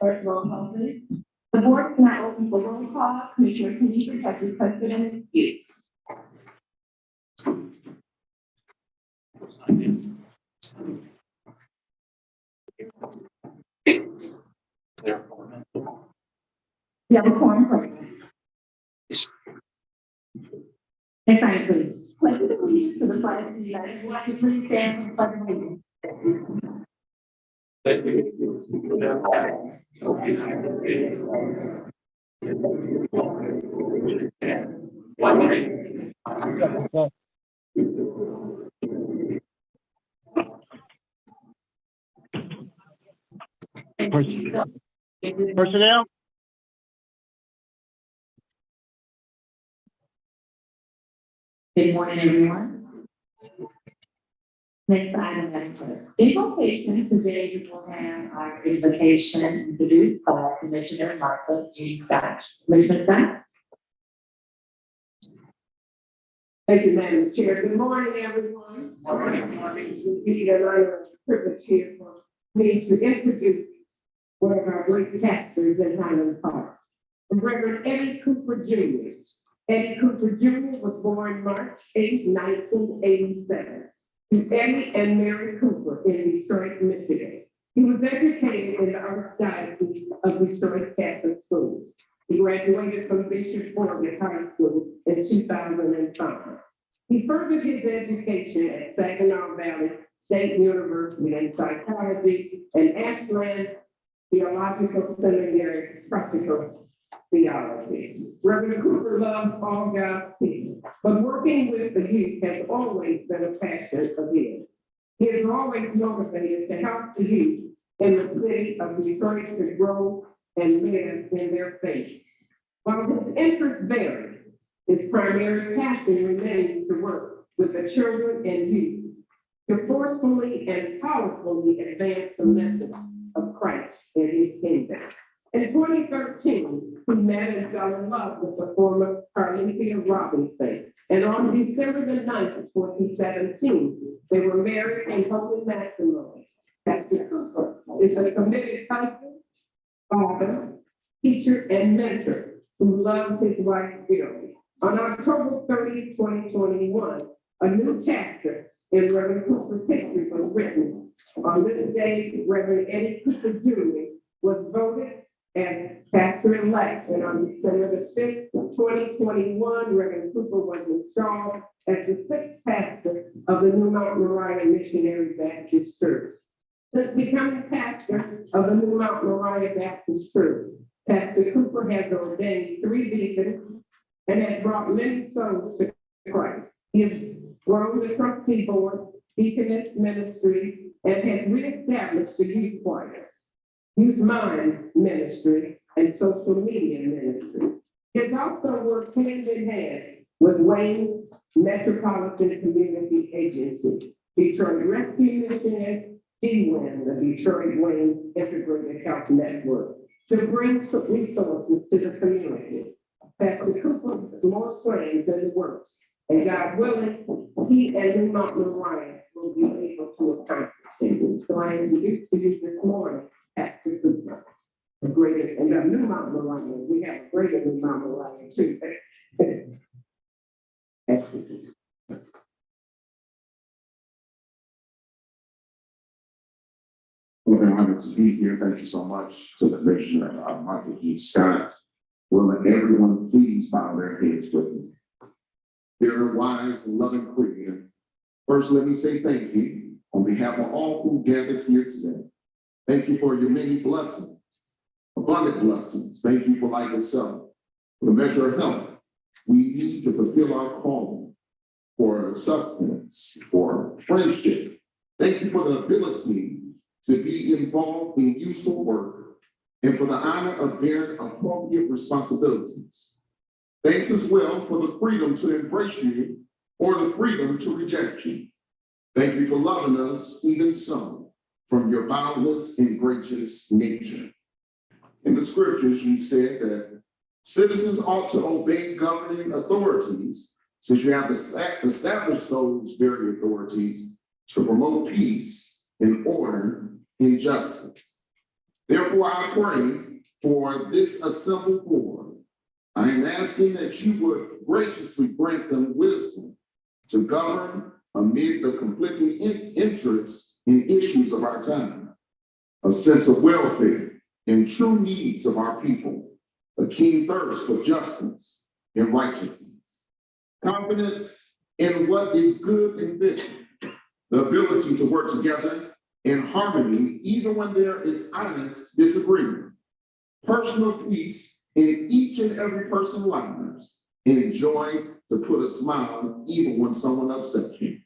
Clerk, roll call, please. The board is now open for roll call. Commissioner Kennedy has requested an excuse. You have a quorum, correct? Next item, please. Pledge allegiance to the flag of the United States. Would you please stand for the pledge of allegiance? Personnel? Good morning, everyone. Next item, Madam Clerk. Invocation today, we will have our invocation introduced by Commissioner Martha G. Scott. Commissioner Scott? Thank you, Madam Chair. Good morning, everyone. Good morning. It's indeed an honor and privilege here for me to introduce one of our great pastors in Highland Park, Reverend Eddie Cooper Jr. Eddie Cooper Jr. was born March 8, 1987, to Eddie and Mary Cooper in Detroit, Michigan. He was educated in the Archdiocese of Detroit Catholic Schools. He graduated from Bishop Morgan High School in 2005. He furthered his education at Saginaw Valley State University in psychology and Ashland Theological Seminary Practical Theology. Reverend Cooper loves all God's people, but working with the youth has always been a passion of his. He is always motivated to help the youth in the city of Detroit to grow and live in their faith. While his interests vary, his primary passion remains to work with the children and youth to forcefully and powerfully advance the message of Christ and his kingdom. In 2013, he met and fell in love with the former Carlethia Robinson. And on December the 9th of 2017, they were married in holy matrimony. Pastor Cooper is a committed husband, father, teacher, and mentor who loves his wife dearly. On October 30, 2021, a new chapter in Reverend Cooper's history was written. On this day, Reverend Eddie Cooper Jr. was voted as pastor-elect, and on December the 5th, 2021, Reverend Cooper was installed as the 6th pastor of the New Mount Moriah Missionary Baptist Church. Since becoming pastor of the New Mount Moriah Baptist Church, Pastor Cooper has ordained 3 deacons and has brought many souls to Christ. He has grown the trustee board, deaconess ministry, and has reestablished the youth choir, youth mind ministry, and social media ministry. He has also worked hand in hand with Wayne Metropolitan Community Agency, Detroit Rescue Mission, DWIN, the Detroit Wayne Integrated Health Network, to bring resources to the community. Pastor Cooper has more plans in the works, and God willing, he and New Mount Moriah will be able to accomplish it. So I introduce to you this morning, Pastor Cooper, the greater, and the New Mount Moriah. We have a greater New Mount Moriah too. Pastor Cooper. Well, I'm honored to be here. Thank you so much to the Commissioner, Martha G. Scott. Will everyone please bow their heads with me? Dear wise and loving Creator, first let me say thank you on behalf of all who gathered here today. Thank you for your many blessings, abundant blessings. Thank you for life itself, for the measure of health we need to fulfill our calling, for sustenance, for friendship. Thank you for the ability to be involved in useful work, and for the honor of bearing appropriate responsibilities. Thanks as well for the freedom to embrace you or the freedom to reject you. Thank you for loving us even so, from your boundless and gracious nature. In the scriptures, you said that citizens ought to obey governing authorities, since you have established those very authorities to promote peace and order and justice. Therefore, I pray for this assembled board. I am asking that you would graciously grant them wisdom to govern amid the conflicting interests and issues of our time, a sense of welfare and true needs of our people, a keen thirst for justice and righteousness, confidence in what is good and fair, the ability to work together in harmony even when there is honest disagreement, personal peace in each and every person's lives, and joy to put a smile even when someone upsets you.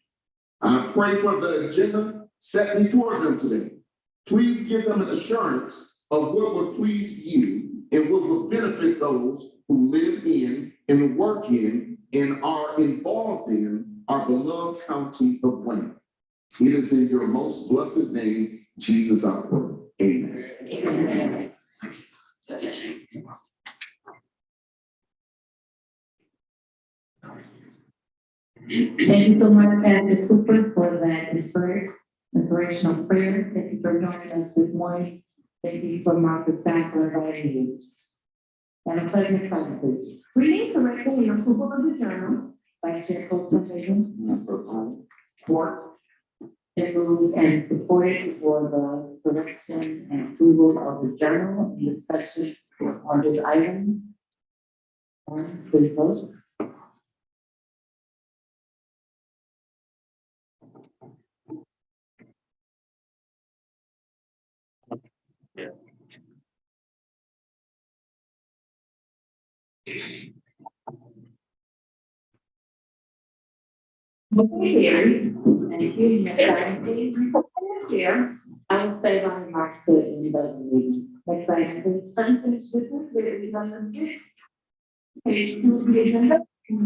I pray for the agenda set before them today. Please give them an assurance of what would please you and what would benefit those who live in and work in and are involved in our beloved county of Wayne. It is in your most blessed name, Jesus, I pray. Amen. Amen. Thank you so much, Pastor Cooper, for that inspirational prayer. Thank you for joining us this morning. Thank you for Martha Sack for inviting you. And a pleasant time, please. Reading correctly and approval of the journal, Vice Chair Copeland, report. It moved and supported for the correction and approval of the journal in the section on this item. Please vote. Motion carries. Thank you. Next item, please. Here, I will say my remarks to in the meeting. Next item, please. Unfinished business, there is unfinished. Page 2 of the agenda,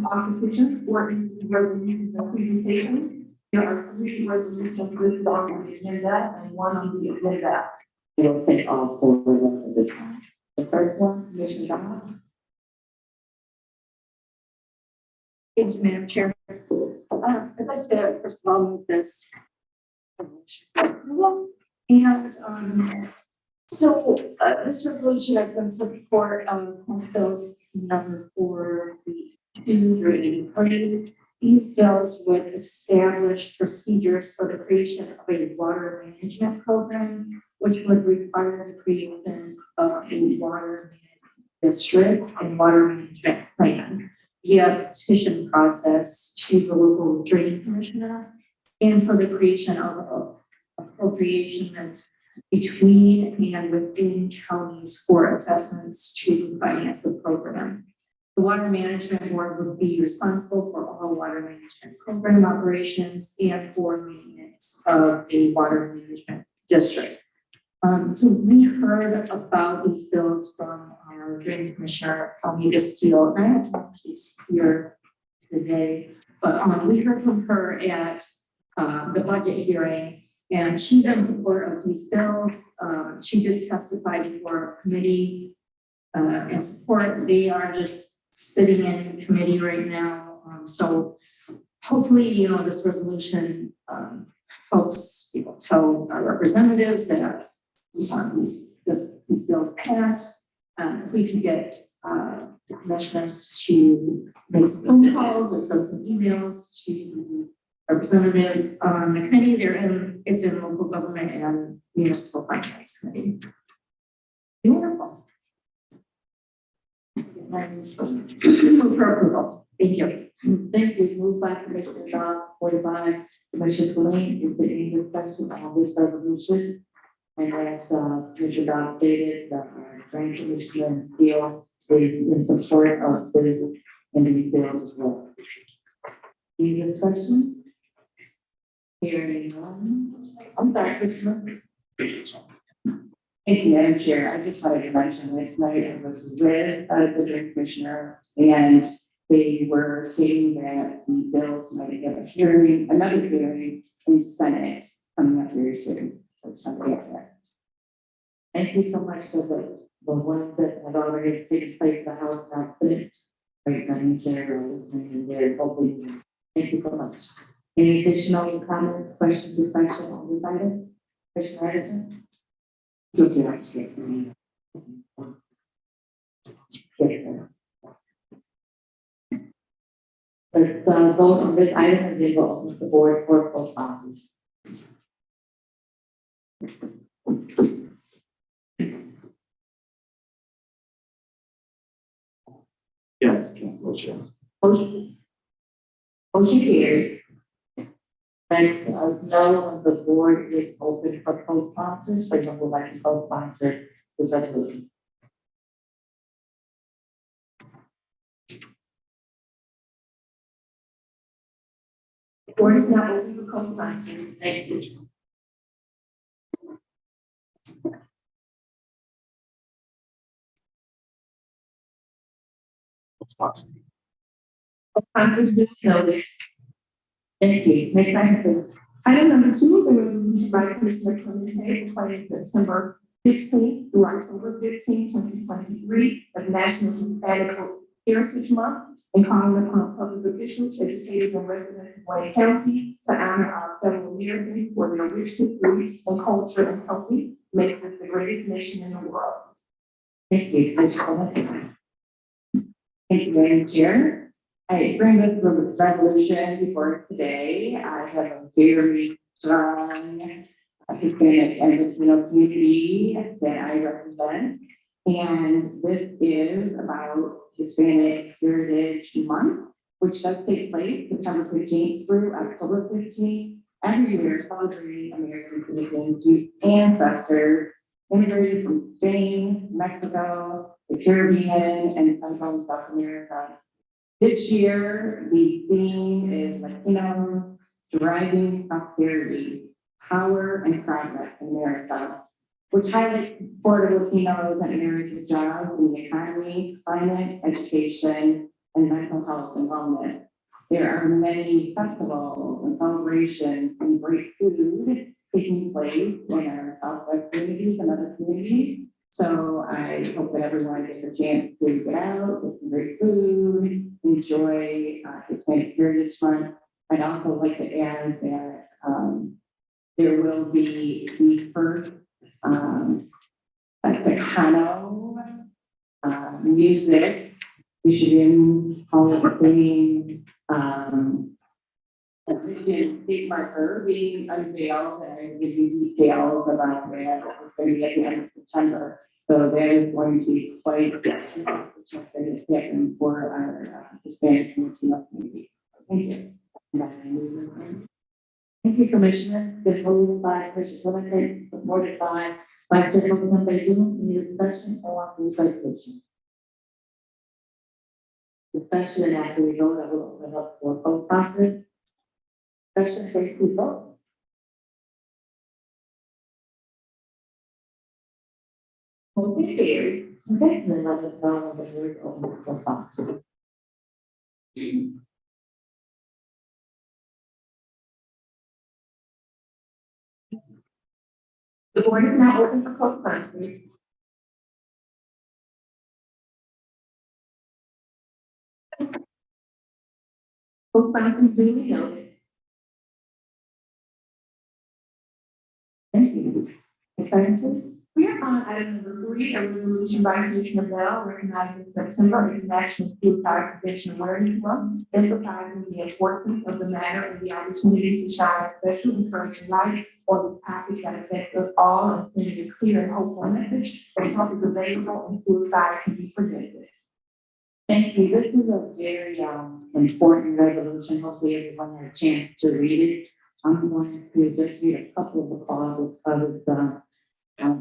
opposition, working resolution of presentation. There are 3 resolutions listed on the agenda and 1 on the agenda. It will take all 4 of them at this time. The first one, Commissioner Dodd. Thank you, Madam Chair. I'd like to first of all move this. And this resolution is in support of House Bills number 432. These bills would establish procedures for the creation of a water management program, which would require the creation of a water management district and water management plan via petition process to the local drain commissioner, and for the creation of appropriations between and within counties for assessments to finance the program. The Water Management Board would be responsible for all water management program operations and for maintenance of a water management district. So we heard about these bills from our drain commissioner, Almeida Steele. I don't know if she's here today, but we heard from her at the budget hearing, and she's in support of these bills. She did testify before a committee in support. They are just sitting in committee right now. So hopefully, this resolution helps people tell our representatives that we want these bills passed. If we can get the commissioners to make some phone calls and send some emails to representatives on the committee, it's in local government and municipal finance committee. Wonderful. Move for approval. Thank you. Thank you. Moved by Commissioner Dodd, supported by Commissioner Colleen. Is there any discussion on this resolution? And as Commissioner Dodd stated, the drain commissioner Steele is in support of this and these bills as well. Any discussion? Hearing none. I'm sorry, Commissioner. Thank you, Madam Chair. I just wanted to mention last night I was with the drain commissioner, and they were saying that the bills might have a hearing, another hearing in Senate coming up very soon. So it's not yet. Thank you so much for the ones that have already taken place in the House now. Right, Madam Chair, and there, hopefully. Thank you so much. Any additional comments, questions, discussion on this item? Commissioner Anderson? Just ask it. Yes, sir. Let's vote on this item and then go open the board for co-sponsors. Yes. Motion carries. Let us know when the board is open for co-sponsors, for example, like to co-sponsor this resolution. The board is now open for co-sponsors. Thank you. Co-sponsors do noted. Thank you. Next item, please. Item number 2 is a resolution by Commissioner Clemente declaring September 15th through October 15th, 2023 as National Hispanic Heritage Month and calling upon public officials, educators, and residents of Wayne County to honor our fellow Americans for their rich history and culture and helping make this the greatest nation in the world. Thank you. Commissioner Clemente. Thank you, Madam Chair. I bring this resolution before today. I have a very strong Hispanic and Latino community that I represent. And this is about Hispanic Heritage Month, which does take place September 15th through October 15th. Every year celebrating American citizens whose ancestors immigrated from Spain, Mexico, the Caribbean, and Central and South America. This year, the theme is Latinos driving prosperity, power and progress in America, which highlights support of Latinos and American jobs in the economy, climate, education, and mental health and wellness. There are many festivals and celebrations and great food taking place in our Southwest communities and other communities. So I hope that everyone gets a chance to get out, get some great food, enjoy Hispanic Heritage Month. I'd also like to add that there will be the first Tejano music. Michigan Hall of Fame Michigan state marker being unveiled, and I will give you details about that. It's going to be at the end of September. So that is going to be quite a second for our Hispanic and Latino community. Thank you. Thank you, Commissioner. Been moved by Commissioner Clemente, supported by Vice Chair President Baydun. Any discussion on this resolution? Discussion, and after we vote, I will open up for co-sponsors. Discussion, please vote. Motion carries. Okay, then let us know when the board is open for co-sponsors. The board is now open for co-sponsors. Co-sponsors duly noted. Thank you. Next item, please. We are on item number 3, a resolution by Commissioner Bell recognizing September as National Suicide Prevention Awareness Month, emphasizing the importance of the matter and the opportunity to shine a special encouraging light on this topic that affects us all and sending a clear and hopeful message that help is available and suicide can be prevented. Thank you. This is a very important resolution. Hopefully everyone had a chance to read it. I'm going to just read a couple of the clauses because it's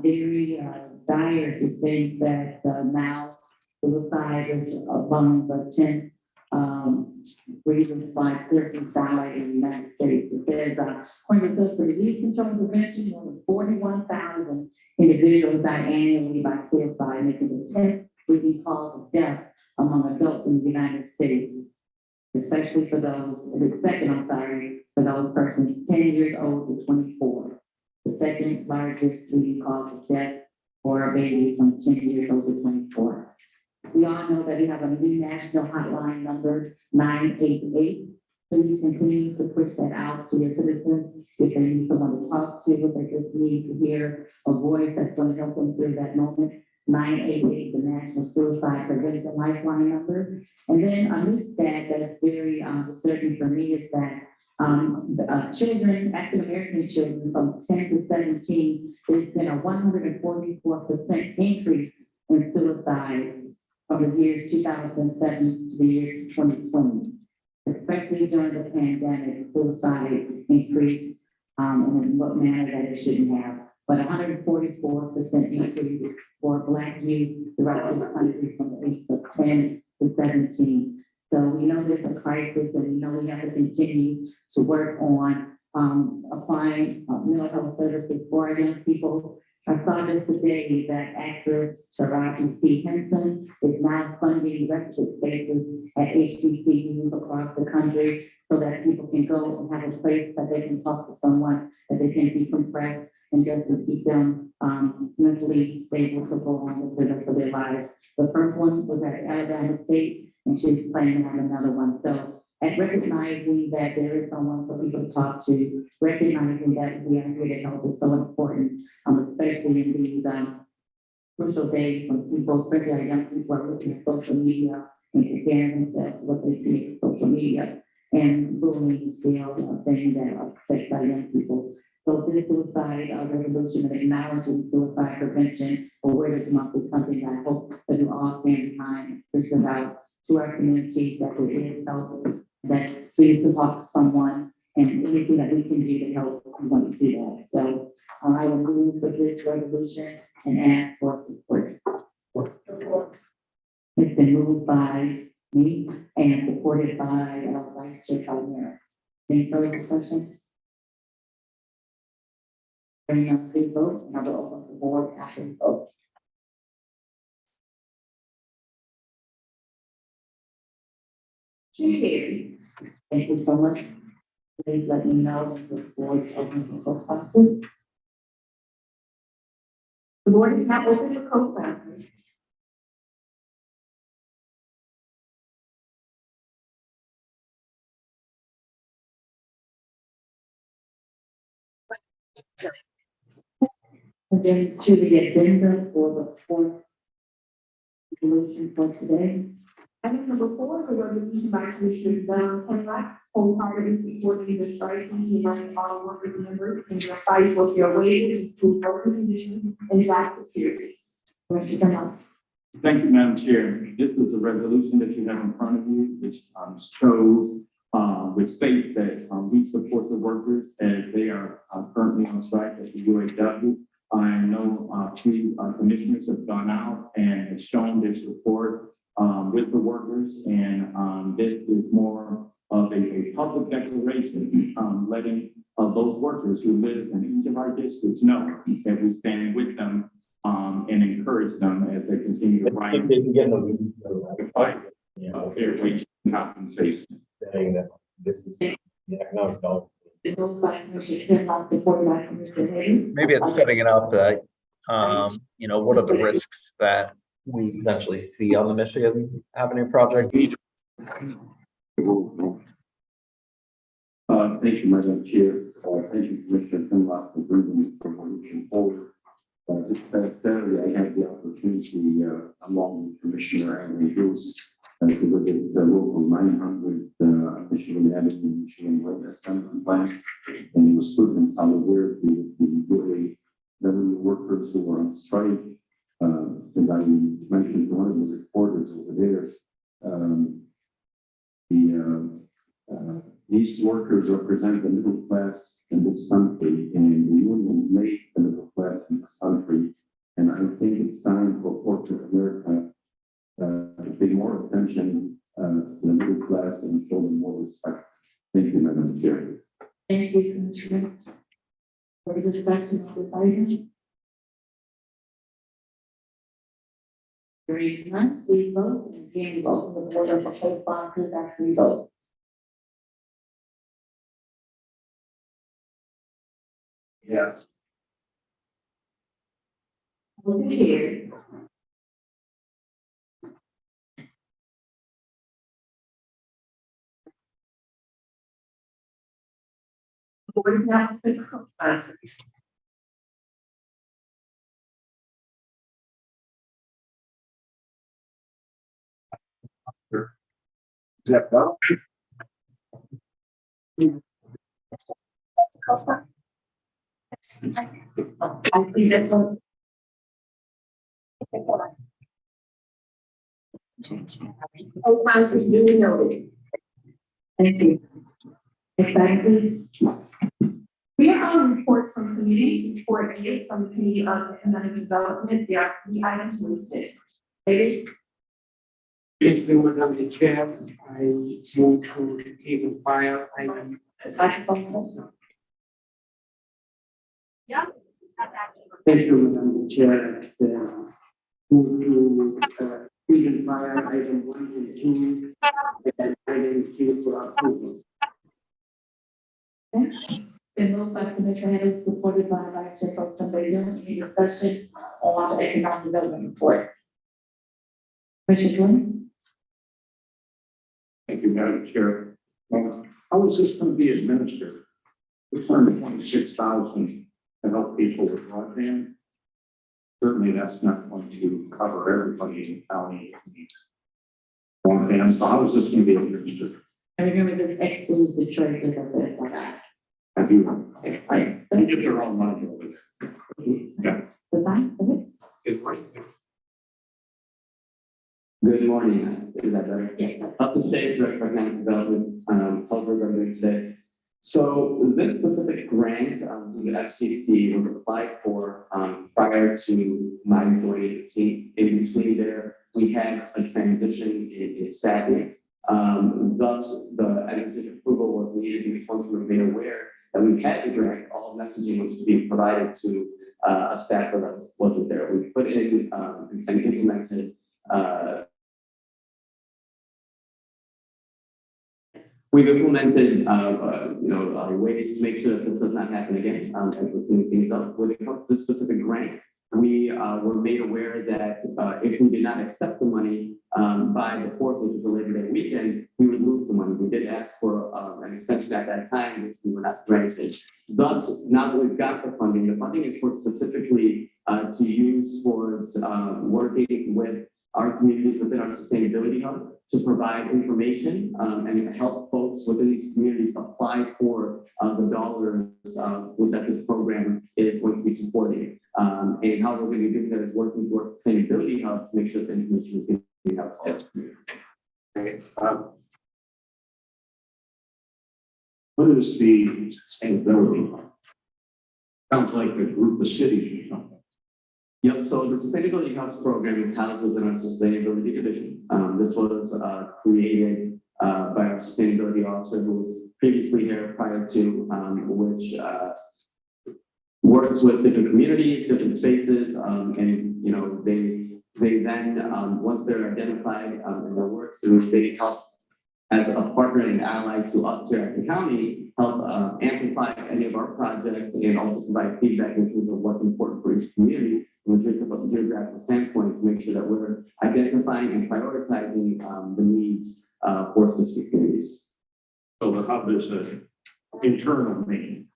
very dire to think that now suicide is among the 10 reasons why persons die in the United States. It says, according to the Disease Control and Prevention, more than 41,000 individuals die annually by suicide, making the 10th leading cause of death among adults in the United States, especially for those, the second, I'm sorry, for those persons 10 years old to 24. The second largest leading cause of death for a baby from 10 years old to 24. We all know that we have a new national hotline number, 988, Please continue to push that out to your citizens. If they need someone to talk to, if they just need to hear a voice that's going to help them through that moment. 988, the National Suicide Prevention Lifeline number. And then a new stat that's very disturbing for me is that children, African American children from 10 to 17, there's been a 144% increase in suicide from the year 2007 to the year 2020. Especially during the pandemic, suicide increased in what manner that it shouldn't have. But 144% increase for Black youth throughout the country from the age of 10 to 17. So we know there's a crisis, and we know we have to continue to work on applying mental health services for our young people. I saw this today that actress Taraji P. Henson is now funding retrofit spaces at HBCUs across the country so that people can go and have a place that they can talk to someone, that they can decompress, and just to keep them mentally stable to go on with the rest of their lives. The first one was at Alabama State, and she's planning to have another one. So at recognizing that there is someone for people to talk to, recognizing that we are here to help is so important, especially in these crucial days when people, especially our young people, are looking at social media and comparing themselves to what they see on social media, and bullying is still a thing that affects our young people. So this suicide resolution of acknowledging suicide prevention awareness month is something that I hope that you all stand behind, push it out to our community, that there is help, that please to talk to someone, and anything that we can do to help, we want to do that. So I will move for this resolution and ask for support. It's been moved by me and supported by Vice Chair Calmera. Any further discussion? Bring up the vote, and I will open the board after the vote. Carried. Thank you so much. Please let me know if the board is open for co-sponsors. The board is now open for co-sponsors. And then to the agenda for the fourth resolution for today. Item number 4, the resolution by Commissioners Dunn, Penrod, wholeheartedly supporting the striking united auto workers members in their fight for their wages, improved working conditions, and job security. Commissioner Dunn. Thank you, Madam Chair. This is a resolution that you have in front of you, which shows, which states that we support the workers as they are currently on strike at the UAW. I know two commissioners have gone out and have shown their support with the workers, and this is more of a public declaration, letting those workers who live in each of our districts know that we stand with them and encourage them as they continue to fight. They can get no, Fair wage compensation. saying that this is the economic development. Moved by Commissioner Dunn, supported by Commissioner Hayes. Maybe it's setting it up that, what are the risks that we potentially see on the Michigan Avenue project? Thank you, Madam Chair. Thank you, Commissioner Dunlop, for bringing this resolution forward. This past Saturday, I had the opportunity, along with Commissioner Andrew Hughes, to visit the local 900 Michigan Avenue, Michigan Road Assembly Plant, and it was stood in solidarity with the UAW workers who were on strike. As I mentioned to one of the reporters over there, these workers represent the middle class in this country, and the union made the middle class in this country. And I think it's time for corporate America to pay more attention to the middle class and show them more respect. Thank you, Madam Chair. Thank you, Commissioner. For discussion of this item. Hearing none, please vote. And again, vote in the order for co-sponsors after we vote. Yes. Motion carries. Board is now open for responses. Is that well? Costa? I think that one. Responses duly noted. Thank you. Exactly. We are on reports from committees, report A from the Committee on Economic Development. There are 3 items listed. Ladies, If you would have the chair, I move to even file item. yeah. Thank you, Madam Chair. Move to even file item 1 and 2 and item 2 for approval. Been moved by Commissioner Hennessy, supported by Vice Chair Pro Tem Baker. Any discussion on the economic development report? Commissioner Green? Thank you, Madam Chair. How is this going to be administered? $626,000 to help people with broadband. Certainly, that's not going to cover everybody in the county who needs broadband. So how is this going to be administered? And remember, this excludes the church as a bit like that. Have you, Right. they get their own money over there? Yeah. The time, the next. Good morning. Good morning, is that better? Yes. Up to state Director of Economic Development, how's everybody doing today? So this specific grant, through the FCC was applied for, prior to my 2018. In between there, we had a transition in staffing. Thus, the administrative approval was needed before we were made aware that we had the grant. All messaging was to be provided to a staffer that wasn't there. We put in and implemented we've implemented, ways to make sure that this does not happen again, as we're cleaning things up. When it comes to this specific grant, we were made aware that if we did not accept the money by the 4th, which is the Labor Day weekend, we would lose the money. We did ask for an extension at that time, which we were not granted. Thus, now that we've got the funding is for specifically to use towards working with our communities within our sustainability hub to provide information and help folks within these communities apply for the dollars that this program is going to be supporting. And how we're going to be doing that is working towards sustainability hub to make sure that the information is going to be helpful. Okay. What is the sustainability? Sounds like a group of cities or something. Yep, so the Sustainability Hubs program is housed within our Sustainability Division. This was created by our Sustainability Officer who was previously here prior to, which works with different communities, different spaces, and they then, once they're identified in their work, so they help as a partner and ally to us here at the county, help amplify any of our projects and also provide feedback in terms of what's important for each community from a geographical standpoint to make sure that we're identifying and prioritizing the needs for specific communities. So the hub is an internal name.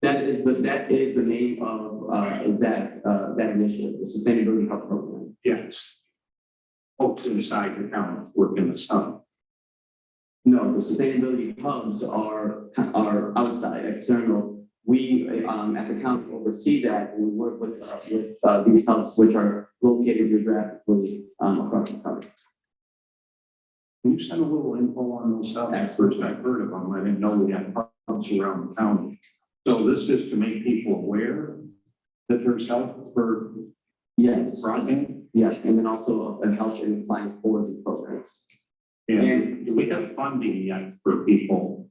That is the name of that initiative, the Sustainability Hub Program. Yes. Folks inside the county work in the sun. No, the sustainability hubs are outside, external. We at the county oversee that, and we work with these hubs, which are located geographically across the country. Can you send a little info on those hubs? At first, I've heard of them. I didn't know we had hubs around the county. So this is to make people aware that there's help for Yes, broadband? yes, and then also help in applying for these programs. And do we have funding yet for people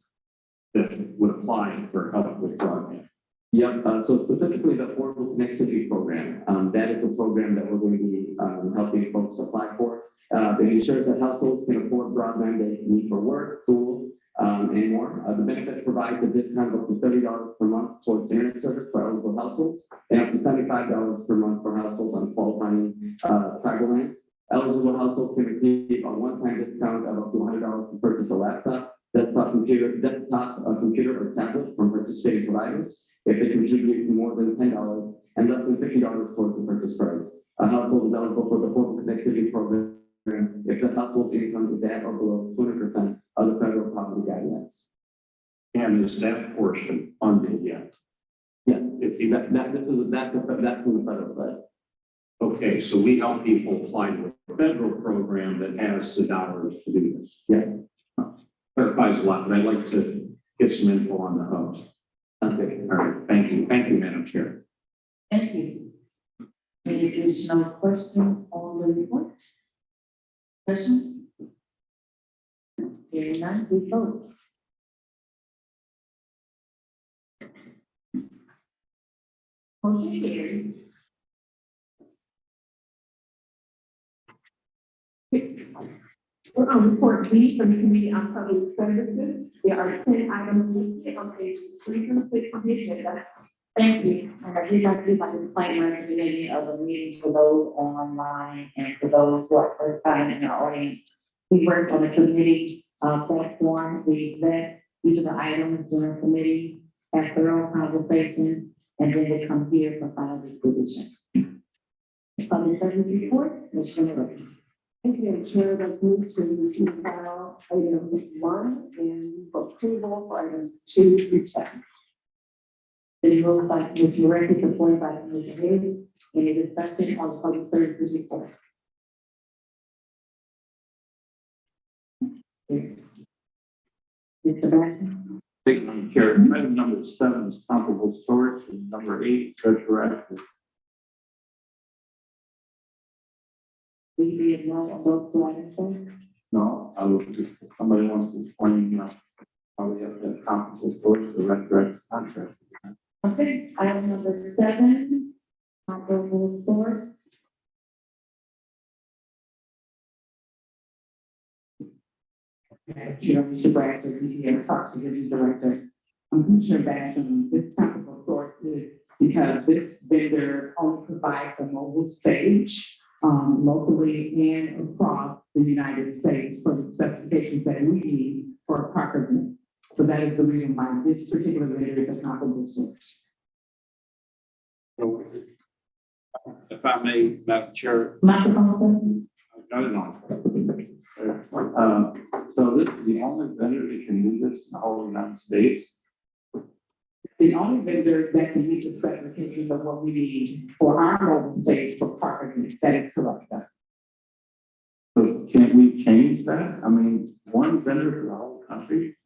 that would apply for help with broadband? Yep, so specifically the Affordable Connectivity Program, that is the program that we're going to be helping folks apply for. It ensures that households can afford broadband they need for work, school, and more. The benefit provides a discount of up to $30 per month towards internet service for eligible households and up to $75 per month for households on qualifying tribal lands. Eligible households can receive a one-time discount of up to $100 to purchase a laptop computer or tablet from participating providers if they contribute more than $10 and less than $50 towards the purchase price. A household is eligible for the Portable Connectivity Program if the household income is at or below 200% of the federal poverty guidelines. And is that portion funded yet? Yes, If you, that's from the federal side. okay, so we help people apply to a federal program that has the dollars to do this. Yes. Clarifies a lot, but I'd like to get some info on the hubs. Okay. All right, thank you, Madam Chair. Thank you. Any additional questions on the report? Questions? Hearing none, we vote. Motion carries. We're on report B from the Committee on Public Services. There are 10 items listed on pages 3 through 6 of the agenda. Thank you. And I did not do my disclaimer at the beginning of the meeting for those online and for those who are first time in our audience. We worked on a committee platform. We vet each of the items during committee, have thorough conversations, and then they come here for final disposition. Public service report, Mr. Miller. Thank you, Madam Chair. Let's move to receive file item 1 and approval for items 2 through 10. Then moved by Commissioner Reckles, supported by Commissioner Davis. Any discussion on the public services report? Mr. Braxton. Thank you, Madam Chair. Item number 7 is comparable storage, and number 8, retroactive. Will you be involved on those two items, sir? No, I will just, if somebody wants to explain, how we have that comparable storage, the retroactive contract. Okay, item number 7, comparable storage. Chair, Mr. Bradford, DDA Parks Division Director. Commissioner Basham, this comparable source is because this vendor only provides a mobile stage locally and across the United States for the specifications that we need for a park event. So that is the reason why this particular vendor is a comparable source. If I may, Madam Chair, Microphone, I've got it on. So this is the only vendor that can do this in the whole United States. The only vendor that can meet the specifications of what we need for our mobile stage for park events, that is correct. Sir. So can't we change that? I mean, one vendor for the whole country?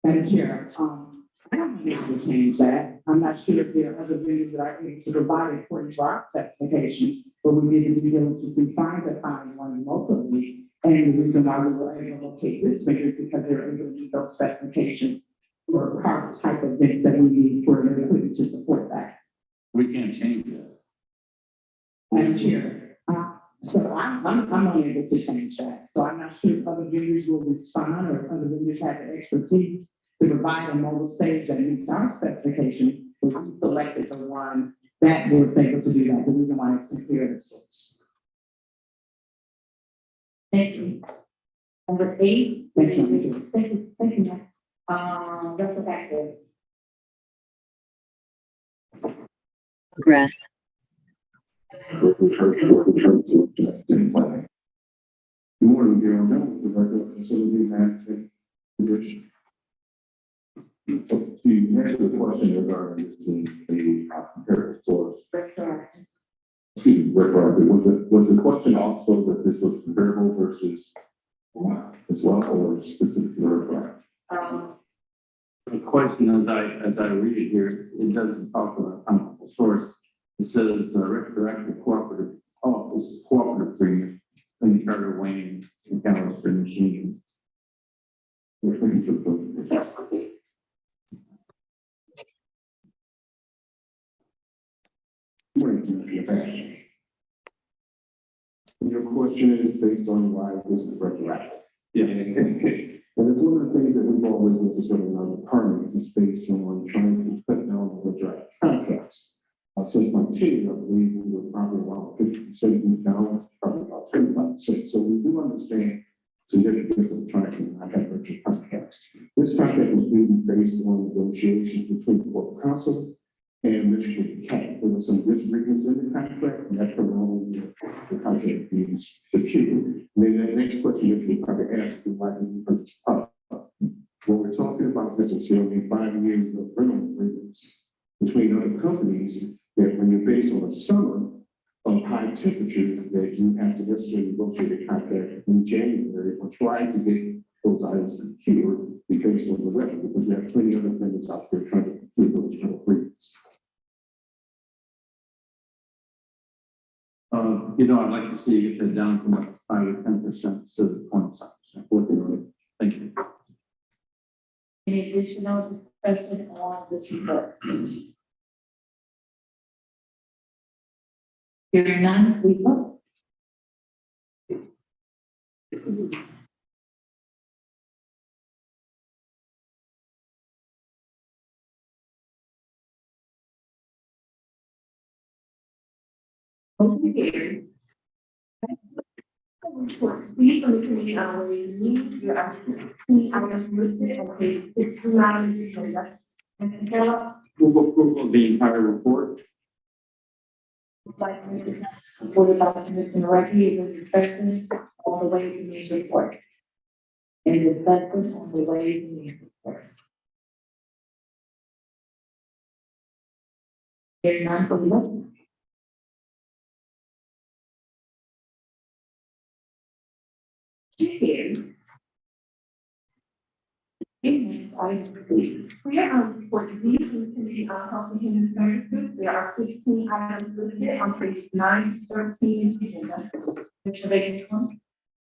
Madam Chair, I don't need to change that. I'm not sure if there are other vendors that are able to provide according to our specifications, but we did the due diligence to find one locally. And the reason why we were able to locate this vendor is because they're able to meet those specifications for park type of events that we need for their equipment to support that. We can't change that. Madam Chair, so I'm unable to change that. So I'm not sure if other vendors will respond or if other vendors have the expertise to provide a mobile stage that meets our specification, but we selected the one that was able to do that. The reason why it's compared to source. thank you. Number 8, thank you, ma'am. Dr. Baxter. Grass. Good morning, dear. I'm Director of Facility Management Division. So to answer the question regarding this being a comparative source, excuse me, retroactive, was the question also that this was comparable versus as well, or specifically retroactive? The question as I read it here, it doesn't talk about comparable source. It says retroactive cooperative, this is cooperative agreement between Carter Wayne and Callister Machine. Your question is based on why this is retroactive. Yeah. And it's one of the things that we've always necessarily on the department is based on trying to cut down the retroactive contracts. Since my tenure, I believe we were probably around 50%, now it's probably about 25%. So we do understand the significance of trying to not have confidential contract. This contract was really based on negotiations between the Corporate Council and Michigan Cat. There was some disagreements in the contract, and that prolonged the contract being secured. And then the next question that you probably ask is why did you purchase product? What we're talking about necessarily 5 years of rental agreements between other companies, that when you're based on a summer of high temperature, that you have to necessarily negotiate a contract in January or try to get those items procured based on the weather, because we have plenty of other vendors out there trying to procure those rental agreements. I'd like to see it get down from like 5 or 10% to 27%. Thank you. Any additional discussion on this report? Hearing none, we vote. Motion carried. Report C from the Committee on Ways and Means, there are 16 items listed on page 69 of the agenda. And Carol, Move approval of the entire report. Like, supported by Commissioner Recchi, with discussion on the Ways and Means report. And discussion on the Ways and Means report. Hearing none, we vote. carried. Next item B. Clear on report D from the Committee on Health and Human Services, there are 15 items listed on page 9, 13 of the agenda. Commissioner Bacon,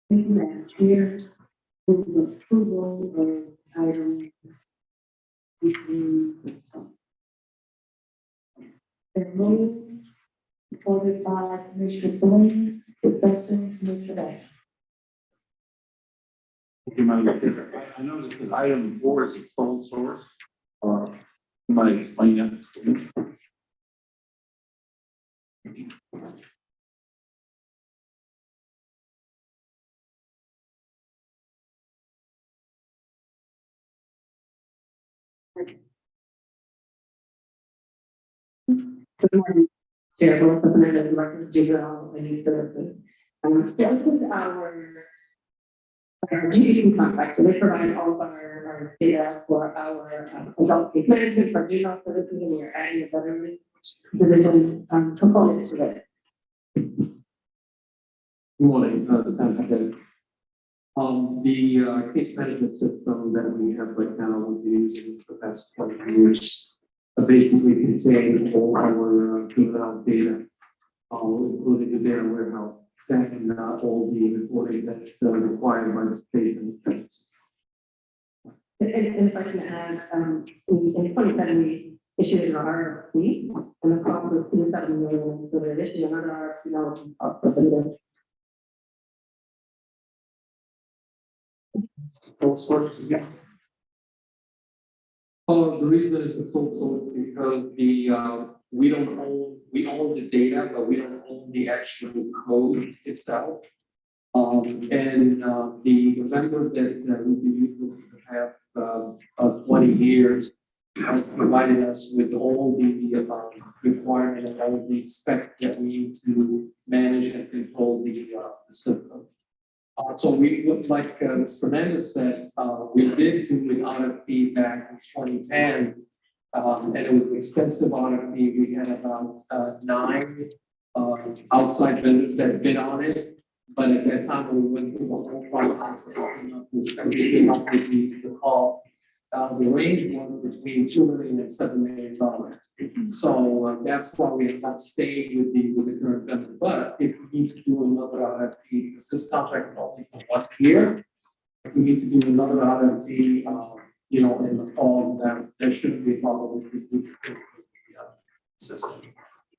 Thank you, Madam Chair. Move the approval of item. and move, supported by Commissioner Blaine, discussion, Commissioner Beck. Thank you, Madam Chair. I noticed that item 4 is a sole source. Somebody explain that to me. Good morning, Chair, Wilson, and the Director of Juvenile and Youth Services. This is our GDP contract, so they provide all of our data for our adult case management, for juvenile services, and we're adding a veteran division component to it. Good morning, Sam Hackett. The case management system that we have right now, we've been using for the past 20 years, basically contain all our juvenile data, including the data warehouse, and all the reporting that's required by the state and states. And if I can add, in 2010, we issued an RFP, and the cost was $27 million, so we're issuing another RFP now, which is cost per million. Sole source, yeah. The reason it's a sole source is because we own the data, but we don't own the actual code itself. And the vendor that we've been using for the past 20 years has provided us with all the requirement and all the specs that we need to manage and control the system. So we would, like Ms. Fernandez said, we did do an RFP back in 2010, and it was an extensive RFP. We had about 9 outside vendors that bid on it, but at that time we went through the whole process and we came up with the call. The range was between $2 million and $7 million. So that's why we have not stayed with the current vendor. But if we need to do another RFP, because this contract is only for 1 year, if we need to do another RFP, in the fall, then there shouldn't be a problem with the system.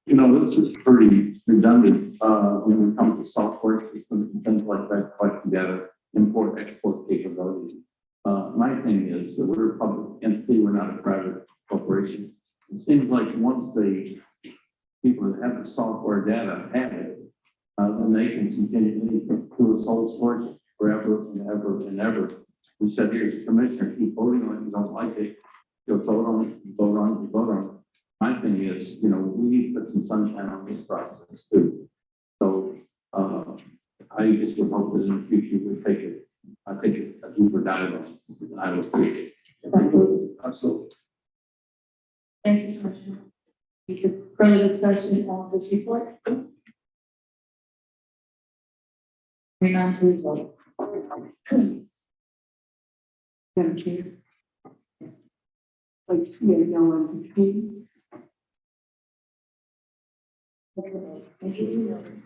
This is pretty redundant, when it comes to software systems and things like that, collect together, import, export capabilities. My thing is that we're a public entity, we're not a private corporation. It seems like once the people that have the software data have it, then they can continue to do a sole source forever and ever and ever. we said, here's commissioner, keep voting on it, you don't like it, you'll vote on it, you vote on it, you vote on it. My thing is, you know, we need to put some sunshine on this process too. So, I just would hope that in the future we take it, I think it's a deeper dialogue. I would agree. Absolutely. Thank you, Commissioner. Because further discussion on this report? Hearing none, please vote. Madam Chair. Like, yeah, no one can. Thank you.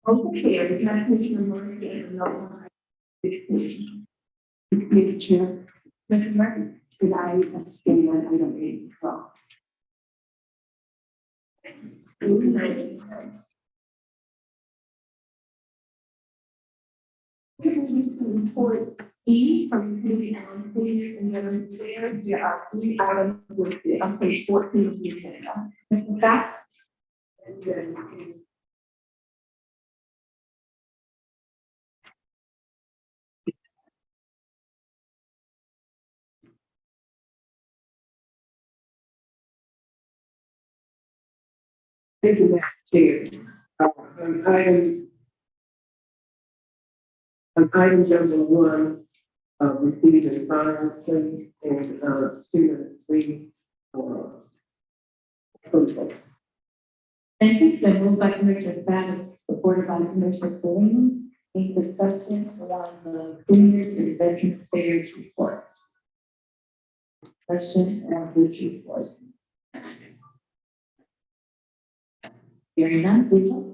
Okay, it's not Commissioner Murphy and no one. Madam Chair. Commissioner Murphy, could I abstain on item 8 as well? Report E from the committee on cleaning and veterans affairs. There are 3 items listed on page 14 of the agenda. Mr. Scott? And then thank you, Madam Chair. Item number 1, received and filed, please, and 2 and 3 for approval. Thank you. Then moved by Commissioner Savage, supported by Commissioner Salinas. Any discussion on the seniors and veteran affairs report? Discussion on this report. Hearing none, please vote.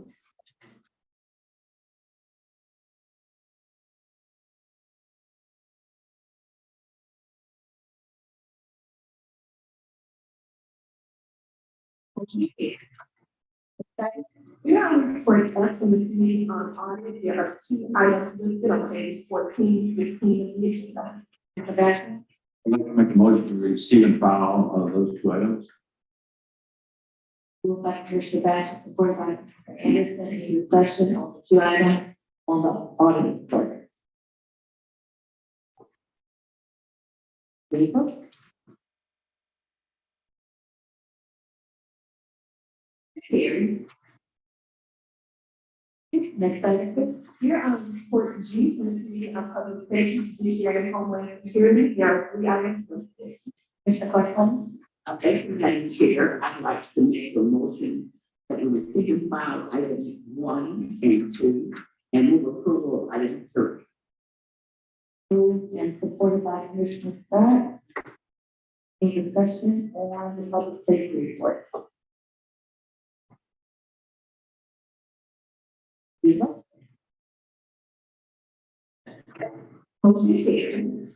Yeah, for us from the committee on audit, there are 2 items listed on page 14, 15 of the agenda. Mr. Basham? I'd like to make a motion to receive and file those 2 items. Moved by Commissioner Basham, supported by Commissioner Anderson. Any discussion on the 2 items on the audit report? Please vote. Carries. Next item, please. Here on report G from the committee on public safety, judiciary, and homeland security, there are 3 items listed. Commissioner Clark. Okay, Madam Chair, I'd like to make a motion that we receive and file items 1 and 2 and move approval of item 3. Moved and supported by Commissioner Scott. Any discussion on the public safety report? Please vote. Motion carries.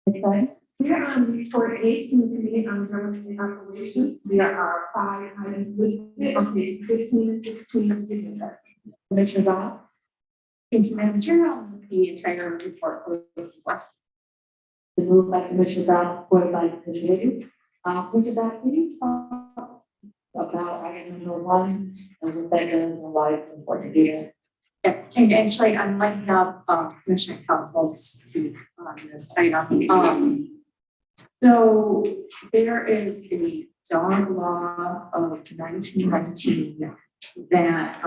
Next item. Here on report 8 from the committee on government and operations, there are 5 items listed on page 15 and 16 of the agenda. Commissioner Dodd. Thank you, Madam Chair. I'll move the entire report for the report. The move by Commissioner Dodd, supported by Commissioner Higgins. Commissioner Dodd, please talk about item number 1 and what that does and why it's important to do that. Yeah, and actually, I might have Commissioner Council speak on this item. So there is a dog law of 1919 that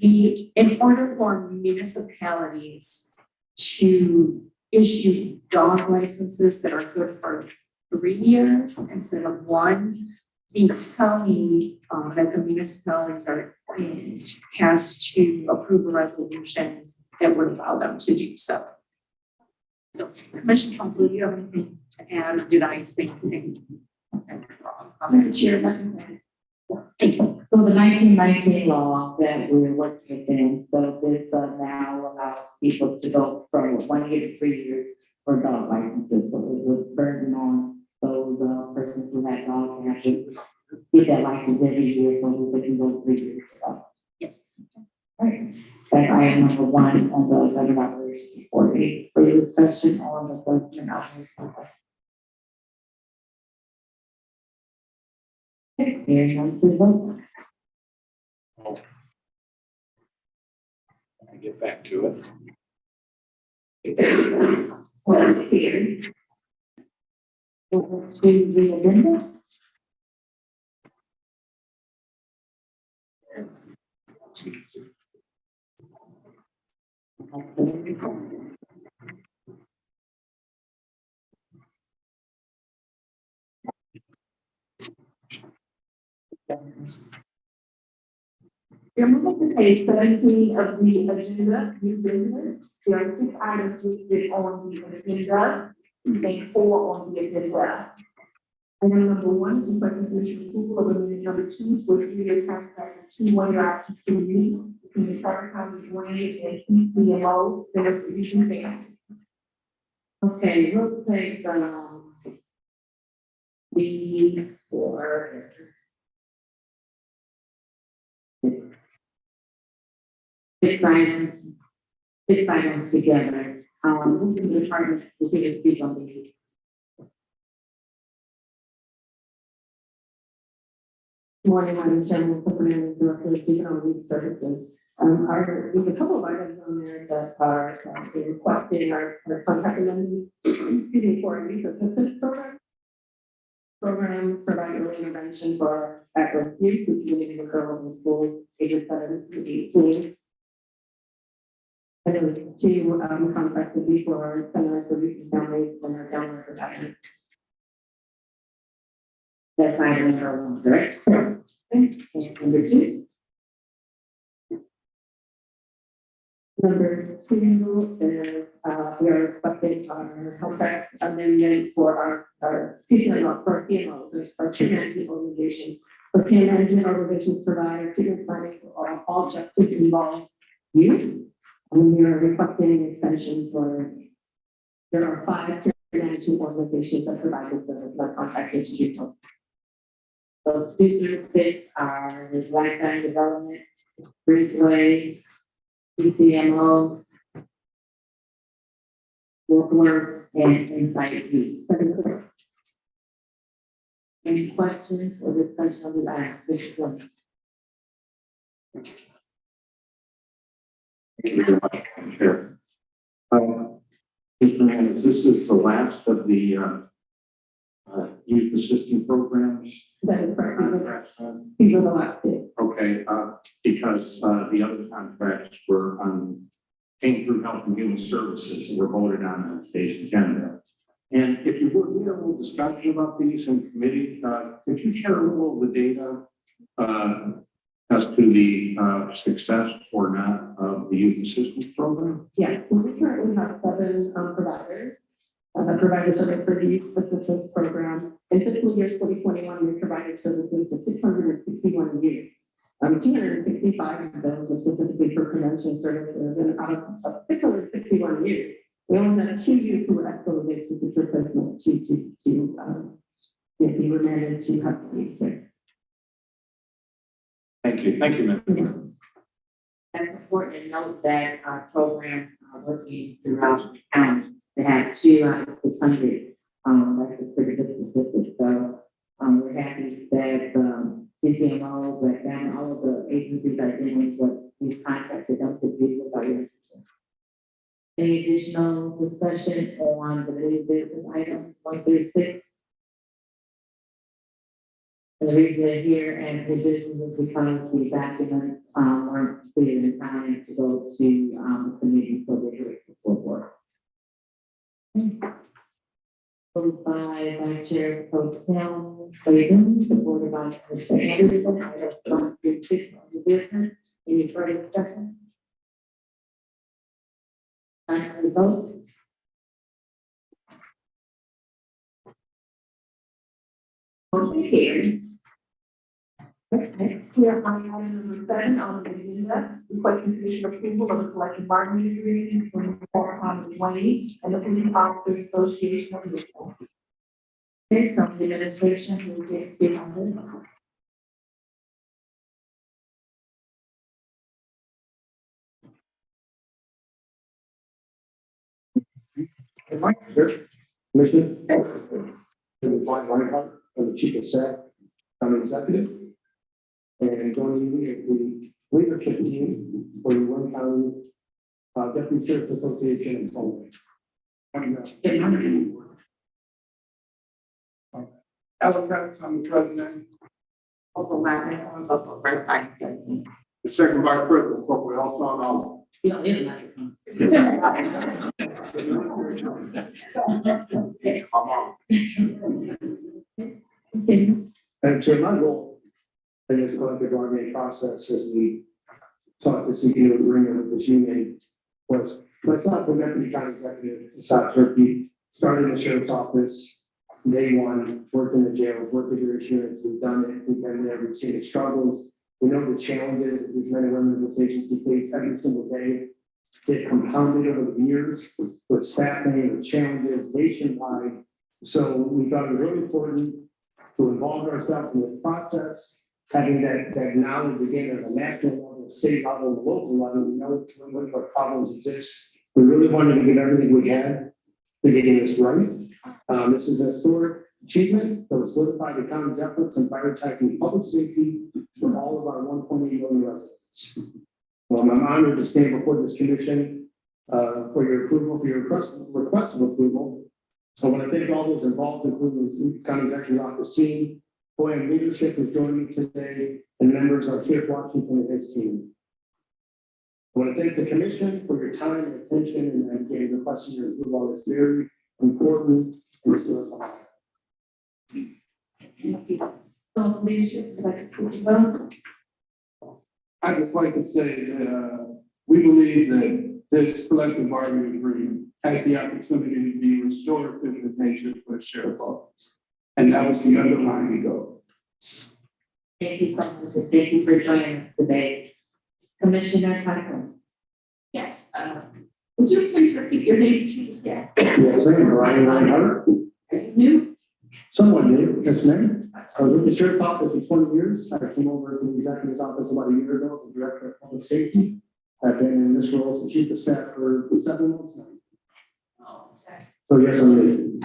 in order for municipalities to issue dog licenses that are good for 3 years instead of 1, the county that the municipalities are in has to approve a resolution that would allow them to do so. So, Commissioner Council, do you have anything to add, or did I say anything wrong? Madam Chair, Thank you. so the 1919 law that we're working within, so this now allows people to go from 1 year to 3 years for dog licenses. So it was a burden on those persons who had dogs and have to get that license every year, so they can go 3 years. So, Yes. right. That's item number 1 on the budget operations report. Any further discussion on the budget operations report? Hearing none, please vote. I get back to it. Motion carried. Over to the agenda. You're moving to page 17 of the agenda, new business. There are 6 items listed on the agenda, and 4 on the agenda. Item number 1 is the presentation approval of amendment number 2 for 3-year contract with 2-1-year opportunity between the Carter County Drainage and PCMO Center for Region Family. Okay, real quick, we for six items together. Who can the department to take a speak on these? Morning, Madam Chairman, Councilman, Director of Juvenile Legal Services. There's a couple of items on there that are requesting our contract amendment, excuse me, for a youth assistance program. Program provide early intervention for at-risk youth who community girls in schools ages 7 to 18. And then 2 contracts would be for our center for youth and families when they're downward protection. That's item number 1, correct? Thanks. And number 2. Number 2 is, we are requesting our contract amendment for our CCMO, for CMOs, our care management organization. For care management organizations provide treatment planning for all justice involved youth. And we are requesting an extension for, there are 5 care management organizations that provide this service, not contracted to do. So 2 through 6 are lifetime development, Bridgeway, PCMO, work, and insight youth. Any questions or discussion on the item? Mr. Flynn? Thank you very much, Madam Chair. Mr. Manager, this is the last of the youth assistance programs. That is correct. Contracts, These are the last 2. Okay, because the other contracts were came through Health and Human Services and were voted on today's agenda. And if you would, we had a little discussion about these in committee. Could you share a little of the data as to the success or not of the youth assistance program? Yes, so we currently have 7 providers that provide the service for the youth assistance program. In fiscal year 2021, we provided services to 661 youth. 265 of those were specifically for prevention services, and out of 661 youth, we only had 2 youth who were escalated to this replacement to be remanded to custody care. Thank you, Madam. That's important to note that our programs are working throughout the county. They have 2 out of 600. That's a pretty good statistic. So we're happy that CCMO, but then all of the agencies are doing what we've contracted them to do with our youth. Any additional discussion on the new business items 1 through 6? And the reason they're here and the business is because the documents weren't clear in time to go to the committee for the director report. Moved by Vice Chair Pro Tem Clayton, supported by Mr. Anderson. Item 1 through 6 on the business. Any further discussion? Time for the vote. Motion carried. Okay, we are on item number 7 on the agenda, requesting commission approval of the collective bargaining agreement between the Carter County Drainage and the Police Officers Association of Michigan. Okay, from the administration, we get speak on this. Good morning, sir. Commission. Good morning, Reinhardt, and the chief of staff. county executive. And joining me is the leadership team for the Warren County Deputy Sheriff's Association and Sullivan. Alan Prince, I'm the president. Corporal Wagner, I'm the first vice president. The second vice president, Corporal Elton Allen. You don't need a microphone. Continue. And Chair, my role in this collective bargaining process as we sought to seek an agreement with this union was myself, the deputy county executive in South Turkey, started in the sheriff's office. Day one, worked in the jails, worked with your insurance, we've done it, we've been there, we've seen the struggles. We know the challenges that these men and women in this agency face every single day. It compounded over the years with staffing, with challenges nationwide. So we thought it was really important to involve ourselves in this process, having that knowledge again at a national level, state level, and local level, we know what problems exist. We really wanted to give everything we had to getting this right. This is a historic achievement that will solidify the county's efforts in prioritizing public safety for all of our 1.8 million residents. Well, I'm honored to stand before this commission for your approval, for your request of approval. I want to thank all those involved, including the county executive office team, Plan leadership who's joining me today, and members of Sheriff Washington and his team. I want to thank the commission for your time and attention and again requesting your approval on this very important and historical matter. So leadership, would like to speak about? I'd just like to say that we believe that this collective bargaining agreement has the opportunity to be restorative in nature for the sheriff's office. And that was the underlying goal. Thank you so much, and thank you for joining us today. Commissioner Cochran. Yes, would you please repeat your name, please? Yes. Yes, ma'am. Ryan Reinhardt. New? Somewhat new, yes, ma'am. I was with the sheriff's office for 20 years. I came over to the executive's office about a year ago as the director of public safety. I've been in this role as the chief of staff for 7 months now. Oh, okay. So yes, I'm new.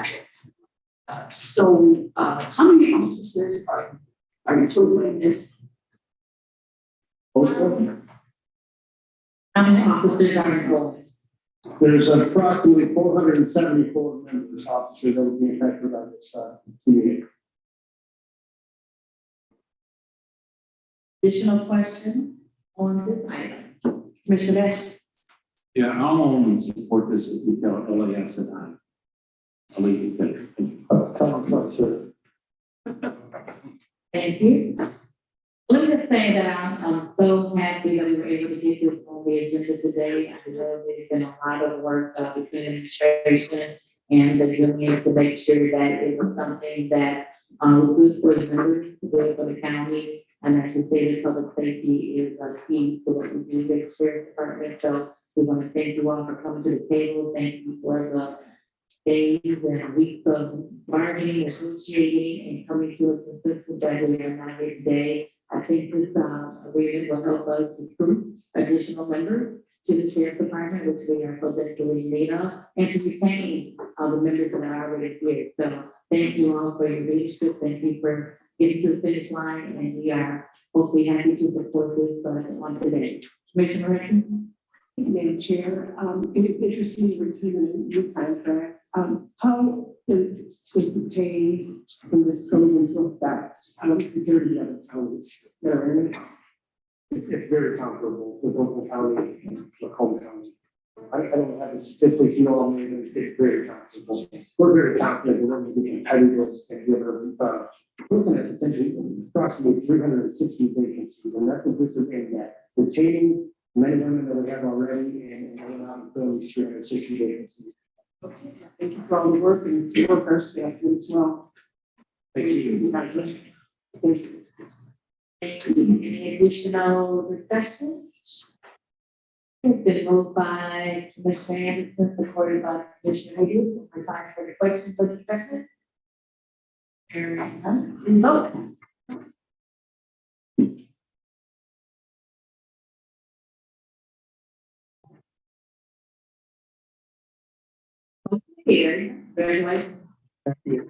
So, how many officers are you totaling this? Also, How many officers are involved? there's approximately 474 members, officers that will be affected by this meeting. Additional question on this item? Commissioner Ash? Yeah, I'll only support this if you tell LAS and I'll leave it there. Thank you. Let me just say that I'm so happy that we were able to get this on the agenda today. I know there's been a lot of work between administration and the union to make sure that it was something that was good for the members, good for the county. And I should say that public safety is key to what we do with the sheriff's department. So we want to thank you all for coming to the table. Thank you for the days and weeks of bargaining, negotiating, and coming to a consensus that we are not here today. I think this agreement will help us recruit additional members to the sheriff's department, which we are so desperately in need of, and to retain the members that are already here. So thank you all for your leadership. Thank you for getting to the finish line, and we are hopefully happy to support this one today. Commissioner Redmond? Madam Chair, it is interesting to return a new contract. How does the pay when this goes into effect compared to the other counties that are in it? It's very comparable with Oakland County and Macomb County. I don't have the statistics, you all know, but it's very comparable. We're very confident that we're going to be competitive and give we're looking at potentially approximately 360 vacancies, and that's what this is aimed at. Retaining men and women that we have already and going out and filling these 360 vacancies. Okay, thank you for all the work and work our staff did as well. Thank you. Thank you. Thank you. Any additional discussion? It's been moved by Commissioner Anderson, supported by Commissioner Hayes. We're time for the questions or discussion. Hearing none, please vote. Here, congratulations. Thank you.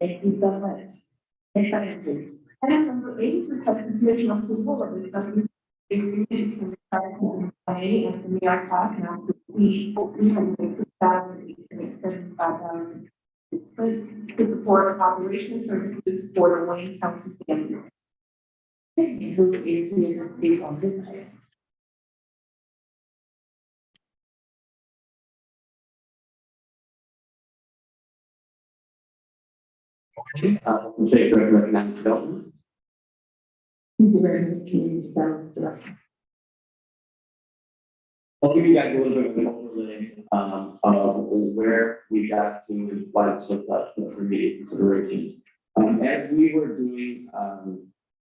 Thank you so much. Next item, please. Item number 8, request commission approval of the agreement from Bay and the New York Times now to we have $375,000 to support operations services for the Wayne County family. Who is here to speak on this item? Jake, recognize Dalton. Thank you very much, Community Development Director. I'll give you guys a little bit of an overlay of where we got to and why it's looked up for immediate consideration. As we were doing a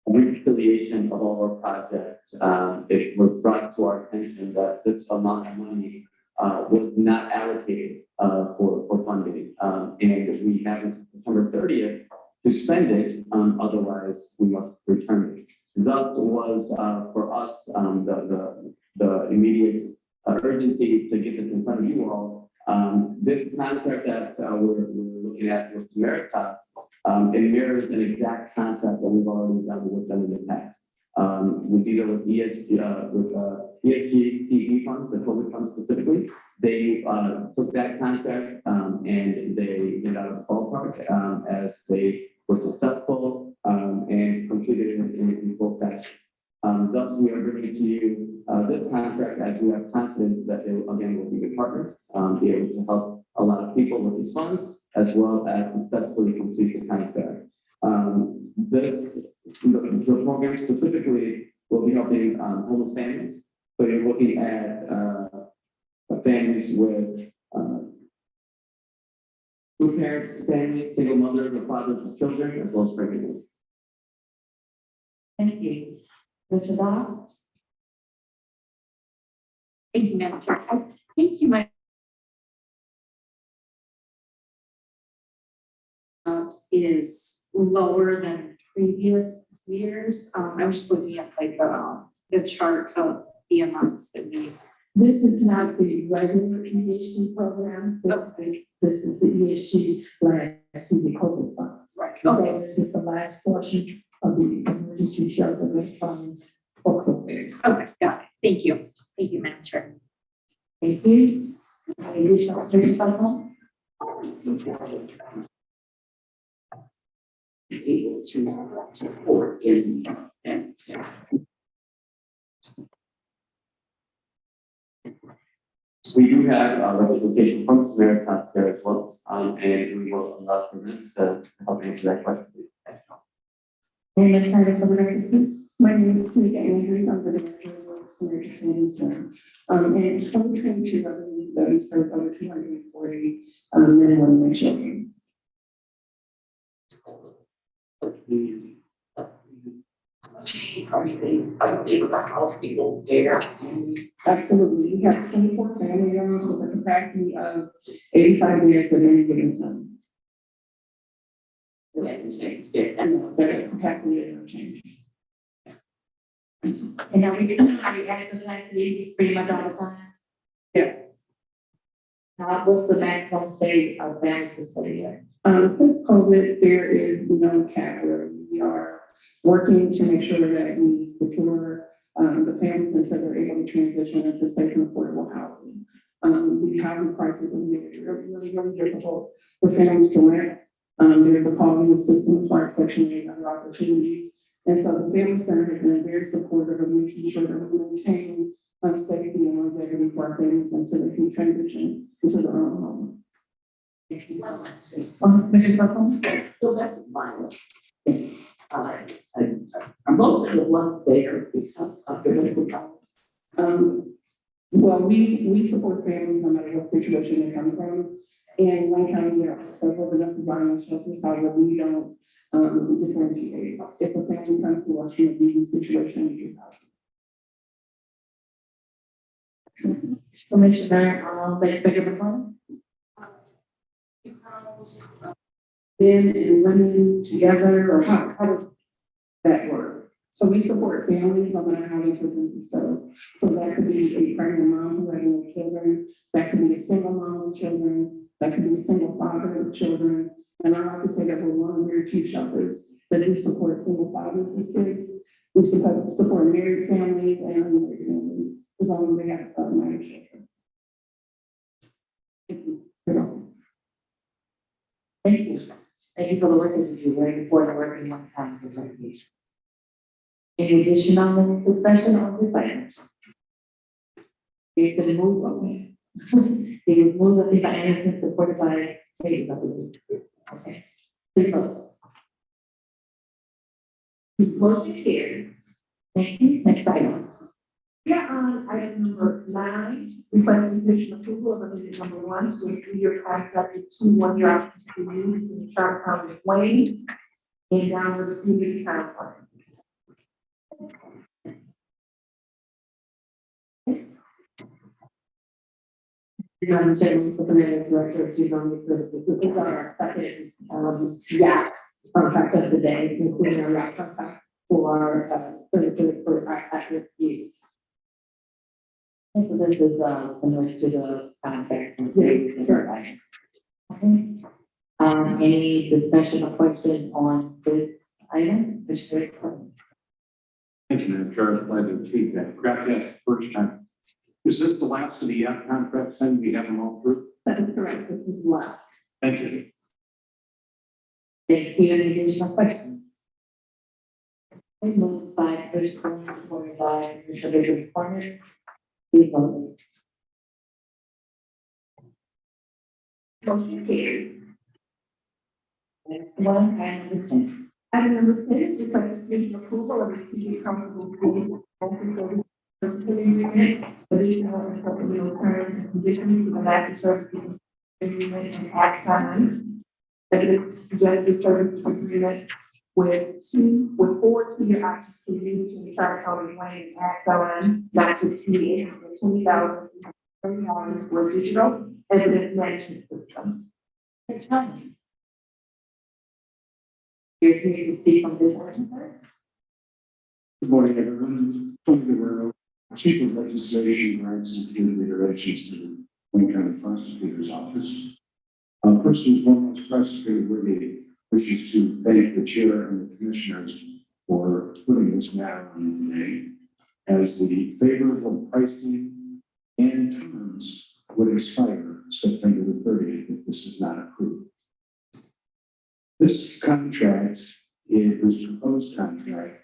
reconciliation of all our projects, it was brought to our attention that this amount of money was not allocated for funding. And we have until September 30th to spend it, otherwise we must return it. Thus was for us the immediate urgency to get this in front of you all. This contract that we're looking at with Samaritas, it mirrors an exact contract that we've already done with them in the past. We deal with ESG CE funds, the COVID funds specifically. They took that contract and they did out of the ballpark as they were successful and completed it in full fashion. Thus, we are bringing to you this contract as we have confidence that they again will be good partners, be able to help a lot of people with these funds, as well as successfully complete the contract. The program specifically will be helping homeless families. So you're looking at families with two parents, families, single mothers, or fathers with children, as well as pregnant women. Thank you. Mr. Dodd? Thank you, Madam Chair. I think you might is lower than previous years. I was just looking at like the chart of the amounts that we. This is not the regular EHG program. This is the ESG/CV COVID funds. Right. So this is the last portion of the emergency shelter funds for COVID. Okay, got it. Thank you. Thank you, Madam Chair. Thank you. Any additional questions? Able to support in and We do have representation from Samaritas there as well, and we will allow for them to help answer that question. And next item for the record, please. My name is Tamika Andrews. I'm the director of Samaritan. And in 2022, I believe that we served over 240 men and women and children. are they able to house people there? Absolutely. We have 24 family rooms with a capacity of 85 beds at any given time. It hasn't changed yet. And the capacity is not changing. And are you adding capacity pretty much all the time? Yes. What's the maximum state of that facility? Since COVID, there is no cap where we are working to make sure that we secure the families until they're able to transition into safe and affordable housing. The housing crisis is really difficult for families to rent. There's a calling system as far as Section 8 other opportunities. And so the Family Center has been very supportive of making sure that we maintain safety and longevity for our families until they can transition into their own home. Mr. Purple? So that's violence. Most of the ones there because of domestic violence. Well, we support families no matter what situation they come from. And Wayne County, there are several domestic violence shelters, however, we don't differentiate. If a family comes to us from a legal situation, we do help. Commissioner, Baker McConnell? Men and women together, or how does that work? So we support families no matter how they present themselves. So that could be a pregnant mom who has no children, that could be a single mom with children, that could be a single father with children, And I like to say that we're one of the very few shelters that do support single fathers with kids. We support married families and unmarried families, as long as they have married children. Thank you. Thank you. Thank you for the work that you do, very important work in one time. Any additional discussion on this item? It's been moved, okay. It was moved, I think, by Anderson, supported by Davis, I believe. Okay. Please vote. Motion carries. Thank you. Next item. Yeah, on item number 9, requesting decision approval of amendment number 1 to a 3-year contract with 2-1 jobs to be used in the Charter County of Wayne and Downward Community Council. Madam Chairman, Superintendent Director of Juvenile Services, this is our second, contract of the day, including our yacht contract for, services for our at-risk youth. So this is, similar to the contract. Yeah, sure. Okay. Any discussion or question on this item? Mr. Clerk? Thank you, Madam Chair. I'm glad to achieve that. Forgot to ask the first time. Is this the last of the contracts then? We have them all through? That is correct, this is last. Thank you. Thank you. Any additional questions? Okay, moved by Commissioner Coleman, supported by Commissioner David Corner. Please vote. Motion carries. Next one, item number 10. Item number 10 is requesting decision approval of the city council agreement, additional and supplemental terms and conditions to the master service agreement and act on. That is suggested service agreement with 4 2-year options to use in the Charter County of Wayne and act on not to exceed $20,000 for digital evidence management system. You're here to speak on this item, sir? Good morning, everyone. Tony Guerrero, Chief of Legislation, Grants and Community Relations to the Wayne County Prosecutor's Office. First and foremost, Prosecutor Wiggy wishes to thank the Chair and the Commissioners for putting this matter on today, as the favorable pricing and terms would expire September the 30th if this is not approved. This contract, this proposed contract,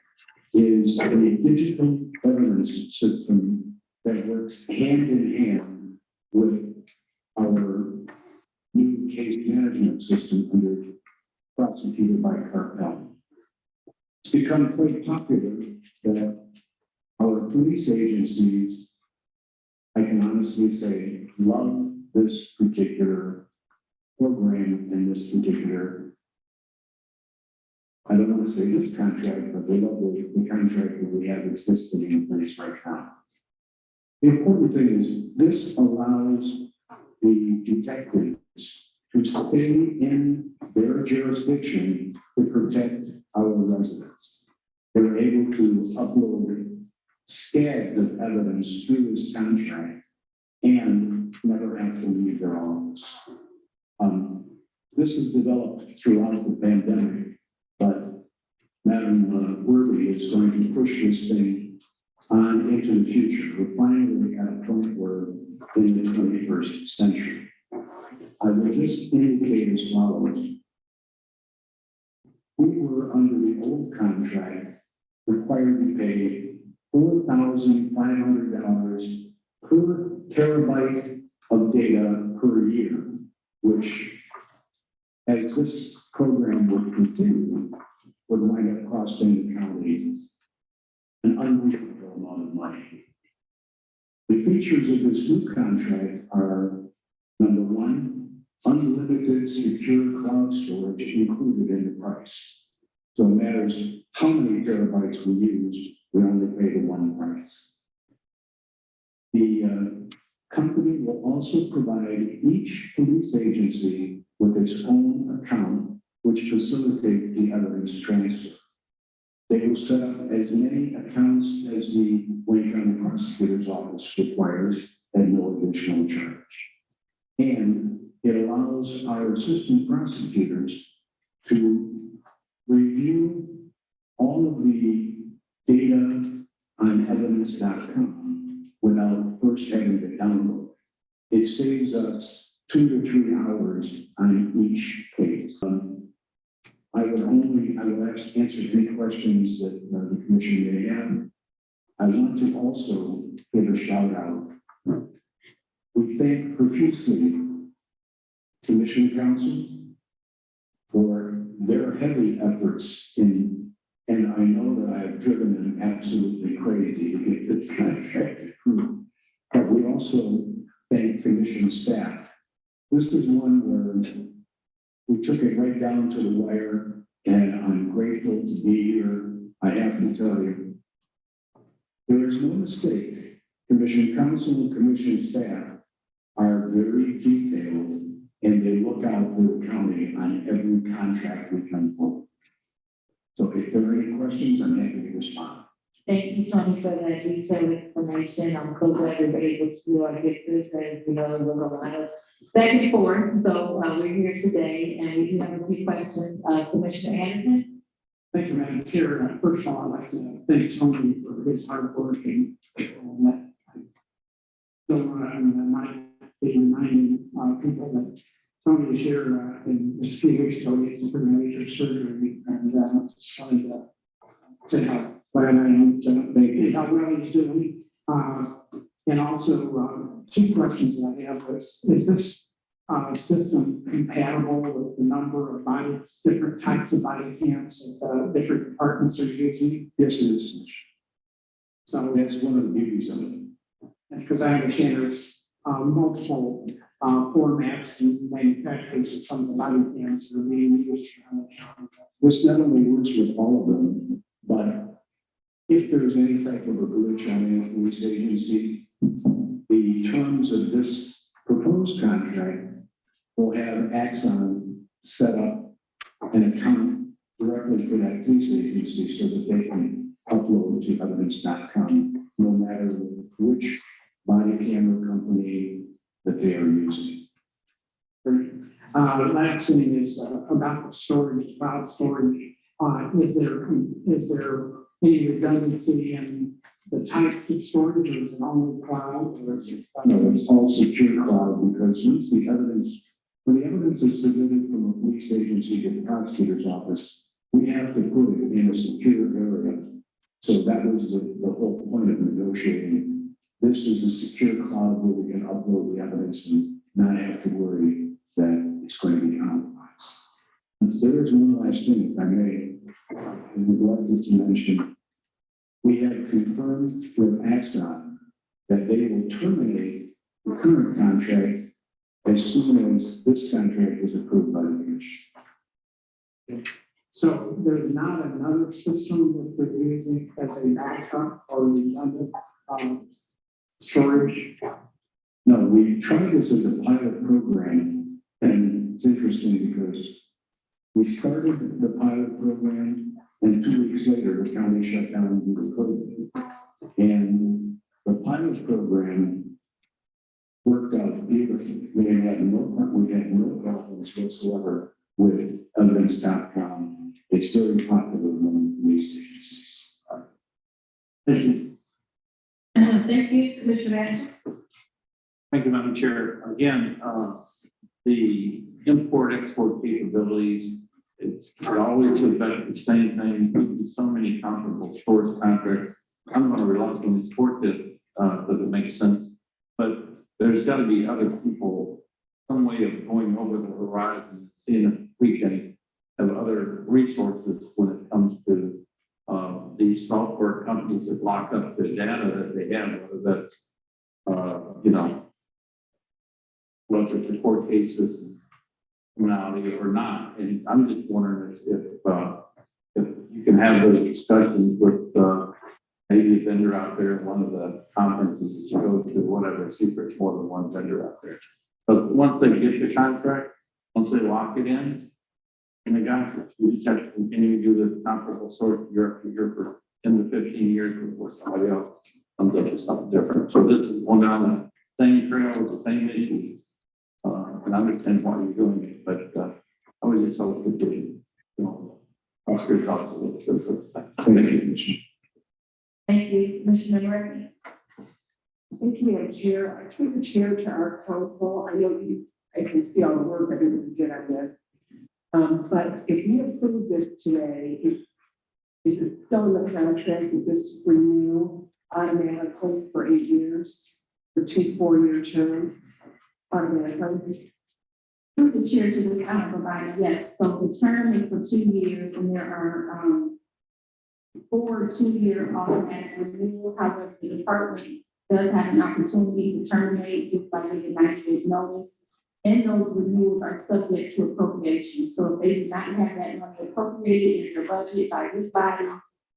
is a digital evidence system that works hand in hand with our new case management system under prosecuted by Carpel. It's become quite popular that our police agencies, I can honestly say, love this particular program and this particular, I don't want to say this contract, but they love the contract that we have existing in place right now. The important thing is this allows the detectives to stay in their jurisdiction to protect our residents. They're able to upload scads of evidence through this contract and never have to leave their office. This is developed throughout the pandemic, but Madam Worthy is going to push this thing on into the future. We're finally at a point where in the 21st century. I will just indicate as follows. We were under the old contract required to pay $4,500 per terabyte of data per year, which, as this program would continue, would wind up costing the county an unbelievable amount of money. The features of this new contract are, number one, unlimited secure cloud storage included in the price. So it matters how many terabytes we use, we only pay the one price. The company will also provide each police agency with its own account, which facilitates the evidence transfer. They will set up as many accounts as the Wayne County Prosecutor's Office requires at no additional charge. And it allows allows our assistant prosecutors to review all of the data on evidence.com without first having to download. It saves us 2 to 3 hours on each case. I will answer any questions that the commission may have. I want to also give a shout out. We thank profusely Commission Council for their heavy efforts and I know that I have driven them absolutely crazy to get this contract approved. But we also thank Commission staff. This is one where we took it right down to the wire, and I'm grateful to be here. I have to tell you, there is no mistake. Commission Council and Commission staff are very detailed, and they look out for the county on every contract we come forward. So if there are any questions, I'm happy to respond. Thank you, Tony, for that detailed explanation. I'm so glad we were able to get this, as we know, there was a lot of back and forth. So we're here today, and we do have a few questions. Commissioner Anderson? Thank you, Madam Chair. First of all, I'd like to thank Tony for his hard work and that. So I might be reminding people that Tony was here in just a few weeks ago, he had some pretty major surgery, and just trying to say how well I am, how well he's doing. And also, 2 questions that I have is this system compatible with the number of different types of body cams that different departments are using? Yes, it is. So That's one of the beauties of it. because I understand there's multiple formats and manufacturers of some of the body cams that are being used around the county. This not only works with all of them, but if there's any type of a glitch on a police agency, the terms of this proposed contract will have Axon set up an account directly for that police agency so that they can upload to evidence.com, no matter which body camera company that they are using. The last thing is about the storage, cloud storage. Is there any redundancy in the types of storage, or is it only cloud, or is it? No, it's all secure cloud, because when the evidence is submitted from a police agency to the prosecutor's office, we have to put it in a secure area. So that was the whole point of negotiating. This is a secure cloud where we can upload the evidence and not have to worry that it's going to be compromised. And so there is one last thing, if I may, and we'd like to mention. We have confirmed with Axon that they will terminate the current contract as soon as this contract is approved by the commission. So there's not another system that we're using as a backup or redundant storage? No, we tried this as a pilot program, and it's interesting because we started the pilot program, and 2 weeks later, the county shut down due to COVID. And the pilot program worked out beautifully. We had no problems whatsoever with evidence.com. It's very popular among police agencies. Thank you. Thank you, Commissioner Anderson. Thank you, Madam Chair. Again, the import-export capabilities, it always goes back to the same thing. We do so many comparable source contracts. I'm going to reluctantly support this because it makes sense. But there's got to be other people, some way of going over the horizon, seeing if we can have other resources when it comes to these software companies that lock up the data that they have, whether that's, look at the court cases criminality or not. And I'm just wondering if you can have those discussions with maybe a vendor out there, one of the conferences that you go to, whatever, see if there's more than one vendor out there. Because once they get the contract, once they lock it in they got it, you just have to continue to do the comparable sort year after year for 10 to 15 years before somebody else comes up with something different. So this is going down the same trail with the same issues. and I understand why you're doing it, but, I was just so quickly, Oscar talks a little bit. Thank you, Commissioner. Thank you, Commissioner Murphy. Thank you, Madam Chair. I turn the chair to our council. I know I can see all the work everybody did on this. But if we approve this today, is it still in the contract that this renew automatically for 8 years, for 2 4-year terms? Automatically? Through the chair to this honorable body, yes, so the term is for 2 years and there are 4 2-year automatic renewals. However, the department does have an opportunity to terminate if I give a 90 days notice. And those renewals are subject to appropriation. So if they do not have that money appropriated in their budget by this body,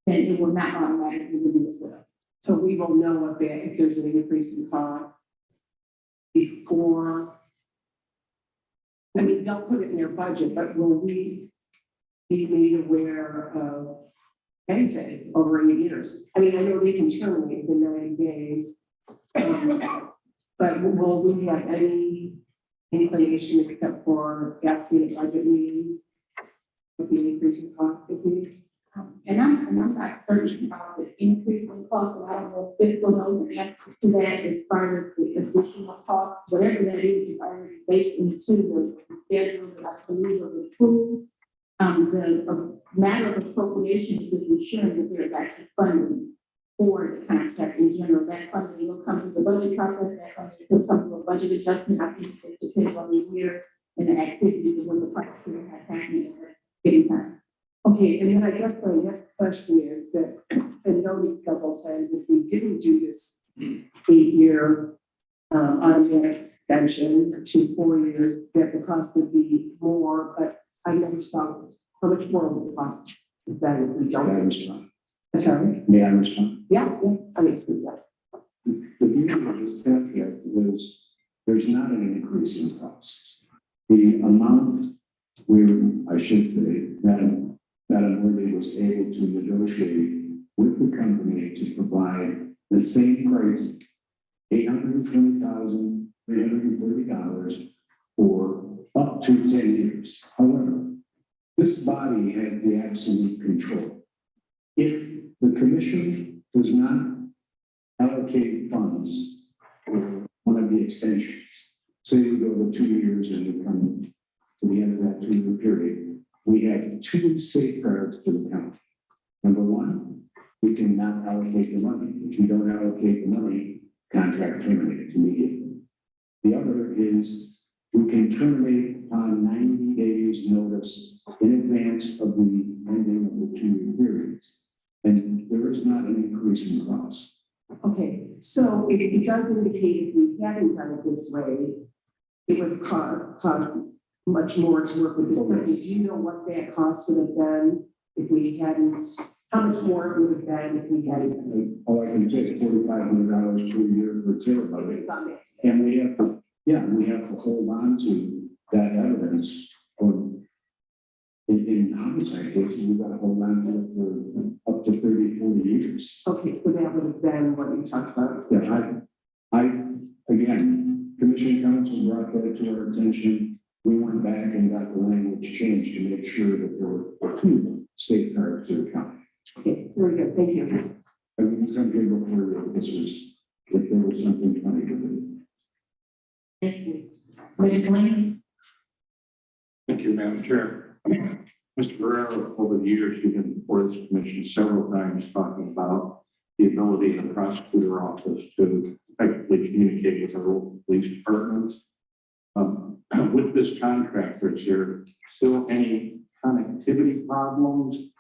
then it will not automatically renew as well. So we will know if there's an increase in cost before. I mean, they'll put it in their budget, but will we be made aware of anything over 8 years? I mean, I know they can terminate in 90 days. But will we have any inclination except for after the budget meetings? With the increase in cost, if we And I'm not certain about the increase in cost, but I don't know if fiscal knows the answer to that as far as the additional cost, whatever that is already baked into the schedule that I believe was approved. The matter of appropriation is ensuring that there is actually funding for the contract in general. That funding will come through the budget process, that funding will come through a budget adjustment. I think it depends on the year and the activities of when the prosecutor has happening at any time. Okay, and then I guess my next question is that, and noticed several times, if we didn't do this 8-year automatic extension to 4 years, that the cost would be more, but I never saw how much more would the cost than if we don't. I'm sorry? May I respond? Yeah, I mean, excuse that. The beauty of this contract is there's not an increase in costs. The amount I should say, that Unworthy was able to negotiate with the company to provide the same price, $820,330 for up to 10 years. However, this body has the absolute control. If the commission does not allocate funds for one of the extensions, say we go to 2 years and we come to the end of that 2-year period, we have 2 safeguards to the county. Number one, we cannot allocate the money. If you don't allocate the money, contract terminated immediately. The other is we can terminate upon 90 days notice in advance of the ending of the 2-year periods. And there is not an increase in cost. Okay, so it does indicate if we hadn't done it this way, it would cost much more to work with this company. Do you know what that cost would have been if we hadn't, how much more it would have been if we hadn't? All I can say is $4,500 per year for territory. And we have to hold on to that evidence. In homicide cases, we've got to hold on to it for up to 30, 40 years. Okay, so that would have been what you talked about. Yeah, again, Commission Council brought that to our attention. We went back and got the language changed to make sure that there were 2 safeguards to the county. Okay, very good, thank you. I mean, some people were, if there was something funny with it. Thank you. Commissioner Lane? Thank you, Madam Chair. Mr. Guerrero, over the years, you've been before this commission several times talking about the ability of the prosecutor office to effectively communicate with our local police departments. With this contract, is there still any connectivity problems?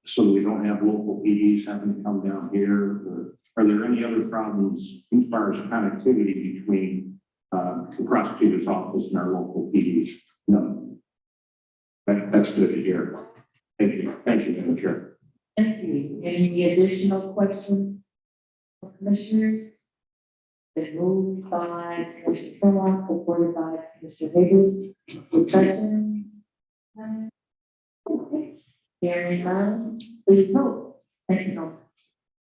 So we don't have local PDs having to come down here? Or are there any other problems as far as connectivity between the prosecutor's office and our local PDs? No. That's good to hear. Thank you. Thank you, Madam Chair. Thank you. Any additional questions, commissioners? Been moved by Commissioner Kellogg, supported by Commissioner Higgins. Discussion? Okay. Hearing none, please vote. Thank you.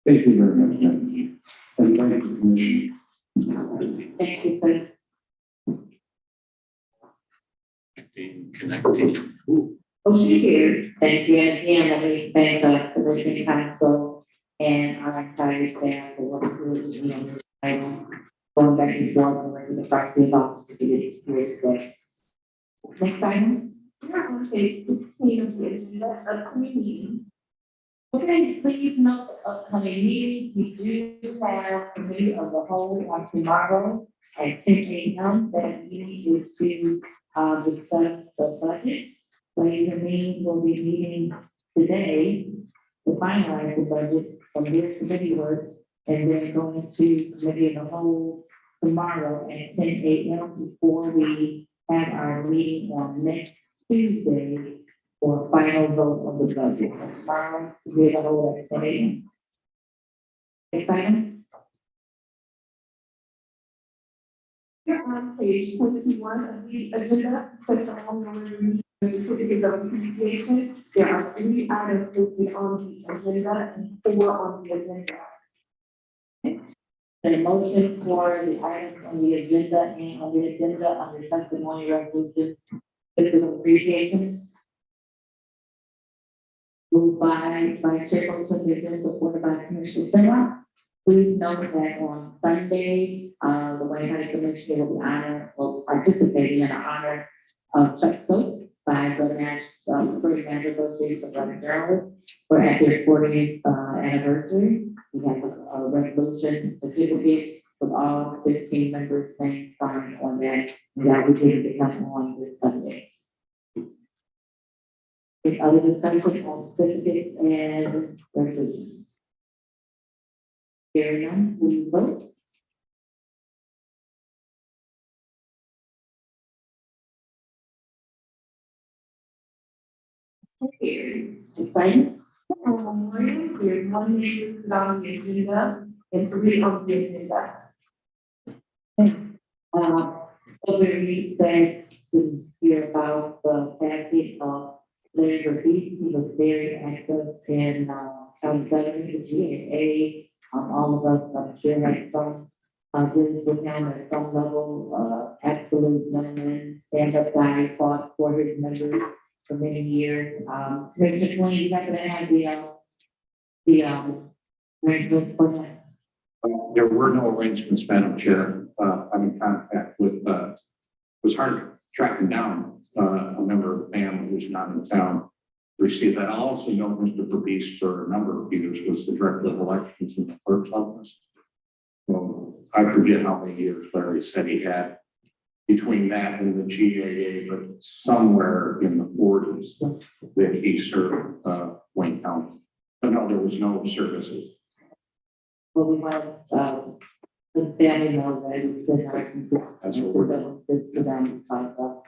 Thank you very much, Madam Chair. And thank you, Commissioner. Thank you, sir. Motion carries. Thank you, and again, let me thank the Commission Council and our entire staff for working with me on this item. Going back and forth and working with the prosecutor's office to get it here today. Next item. We're on page 15 of the agenda, upcoming meetings. Okay, please note the upcoming meetings. We do have committee of the whole on tomorrow at 10 a.m. That meeting is to discuss the budget. Ways and Means will be meeting today to finalize the budget from their committee work, and then going to committee of the whole tomorrow at 10 a.m. before we have our meeting on next Tuesday for final vote of the budget. Tomorrow, we have a whole at 10 a.m. Next item. We're on page 21 of the agenda, click on the certificate of appreciation. There are 3 items listed on the agenda and 4 on the agenda. A motion for the items on the agenda and on the agenda on the testimony resolution. Certificate of appreciation. Moved by Chairperson Biggs, supported by Commissioner Finley. Please note that on Sunday, the Wayne County Commissioner will be honored, will participate in the honor of Chuck Stokes by the National Association of Black Journalists for at their 40th anniversary. We have a resolution certificate with all 15 members saying signed on that. That we did to come on this Sunday. Any other discussion on certificates and resolutions? Hearing none, please vote. Excited? Memorials, there's 1 name listed on the agenda and 3 on the agenda. We said to hear about the passage of Larry Repeat. He was very active in county government, the GAA. All of us, I'm sure, had some dealings with him at some level. Absolute gentleman, stand-up guy, fought for his members for many years. Commissioner Twain, you happen to have the arrangements for that? There were no arrangements, Madam Chair. I'm in contact with, it was hard tracking down a member of the family who's not in town to receive that. I also know Mr. Verbeest for a number of years was the director of elections in the clerk's office. Well, I forget how many years Larry said he had between that and the GAA, but somewhere in the 40s that he served Wayne County. But no, there was no services. Well, we want, the family know that it's been our. That's what we're doing. For them, but,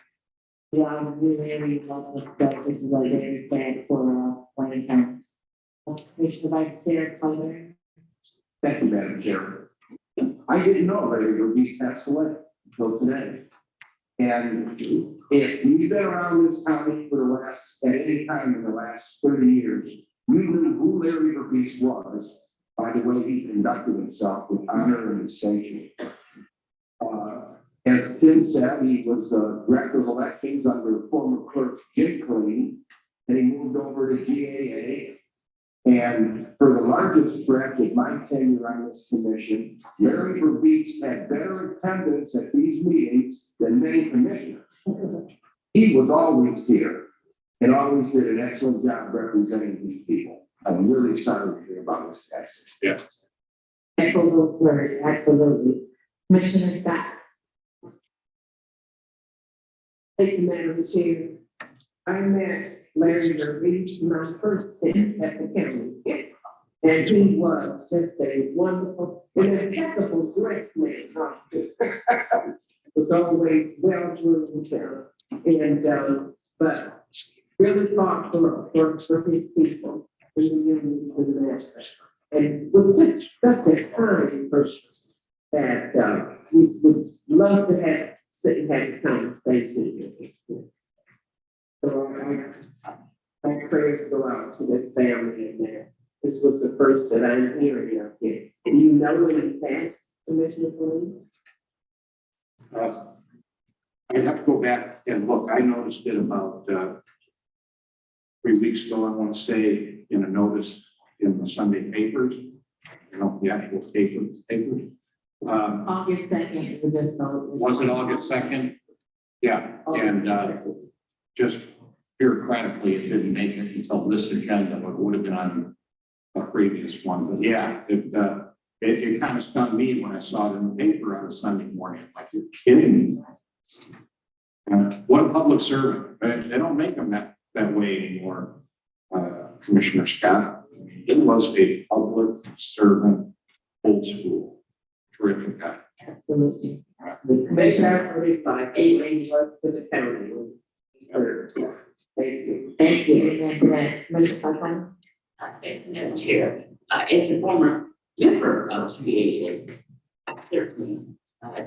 we are really love this, this is a very sad for, Wayne County. Commissioner Vice Chair, Color. Thank you, Madam Chair. I didn't know Larry Verbeest passed away until today. And if you've been around this county for the last, at any time in the last 30 years, you knew who Larry Verbeest was by the way he conducted himself with honor and distinction. As Tim said, he was the director of elections under former clerk Jim Clean, and he moved over to GAA. And for the largest stretch of my tenure on this commission, Larry Verbeest had better attendance at these meetings than many commissioners. He was always here and always did an excellent job representing these people. I'm really sorry to hear about his passing. Yes. Absolutely. Commissioner Scott. Thank you, Madam Chair. I met Larry Verbeest my first stint at the county. And he was just a wonderful, and impeccable dressed man. Was always well groomed, and but really fought for his people, for the unions and that. And was just such a kind person that we was love to have sit and have a conversation with him. So my prayers go out to this family in there. This was the first that I'm hearing of him. Do you know when he passed, Commissioner Flynn? I'd have to go back and look. I noticed it about 3 weeks ago, I want to say, in a notice in the Sunday papers, the actual papers. August 2nd is just. Was it August 2nd? Yeah, and just bureaucratically, it didn't make it until this agenda, but it would have been on a previous one. But yeah, it kind of stunned me when I saw it in the paper on a Sunday morning. Like, you're kidding me? What a public servant. They don't make them that way anymore, Commissioner Scott. It was a public servant, old school, terrific guy. Absolutely. Commissioner 45, 8 range was to the county. Thank you. Thank you. Amen to that. Commissioner Clayton? Thank you, Madam Chair. As a former member of CAA, I certainly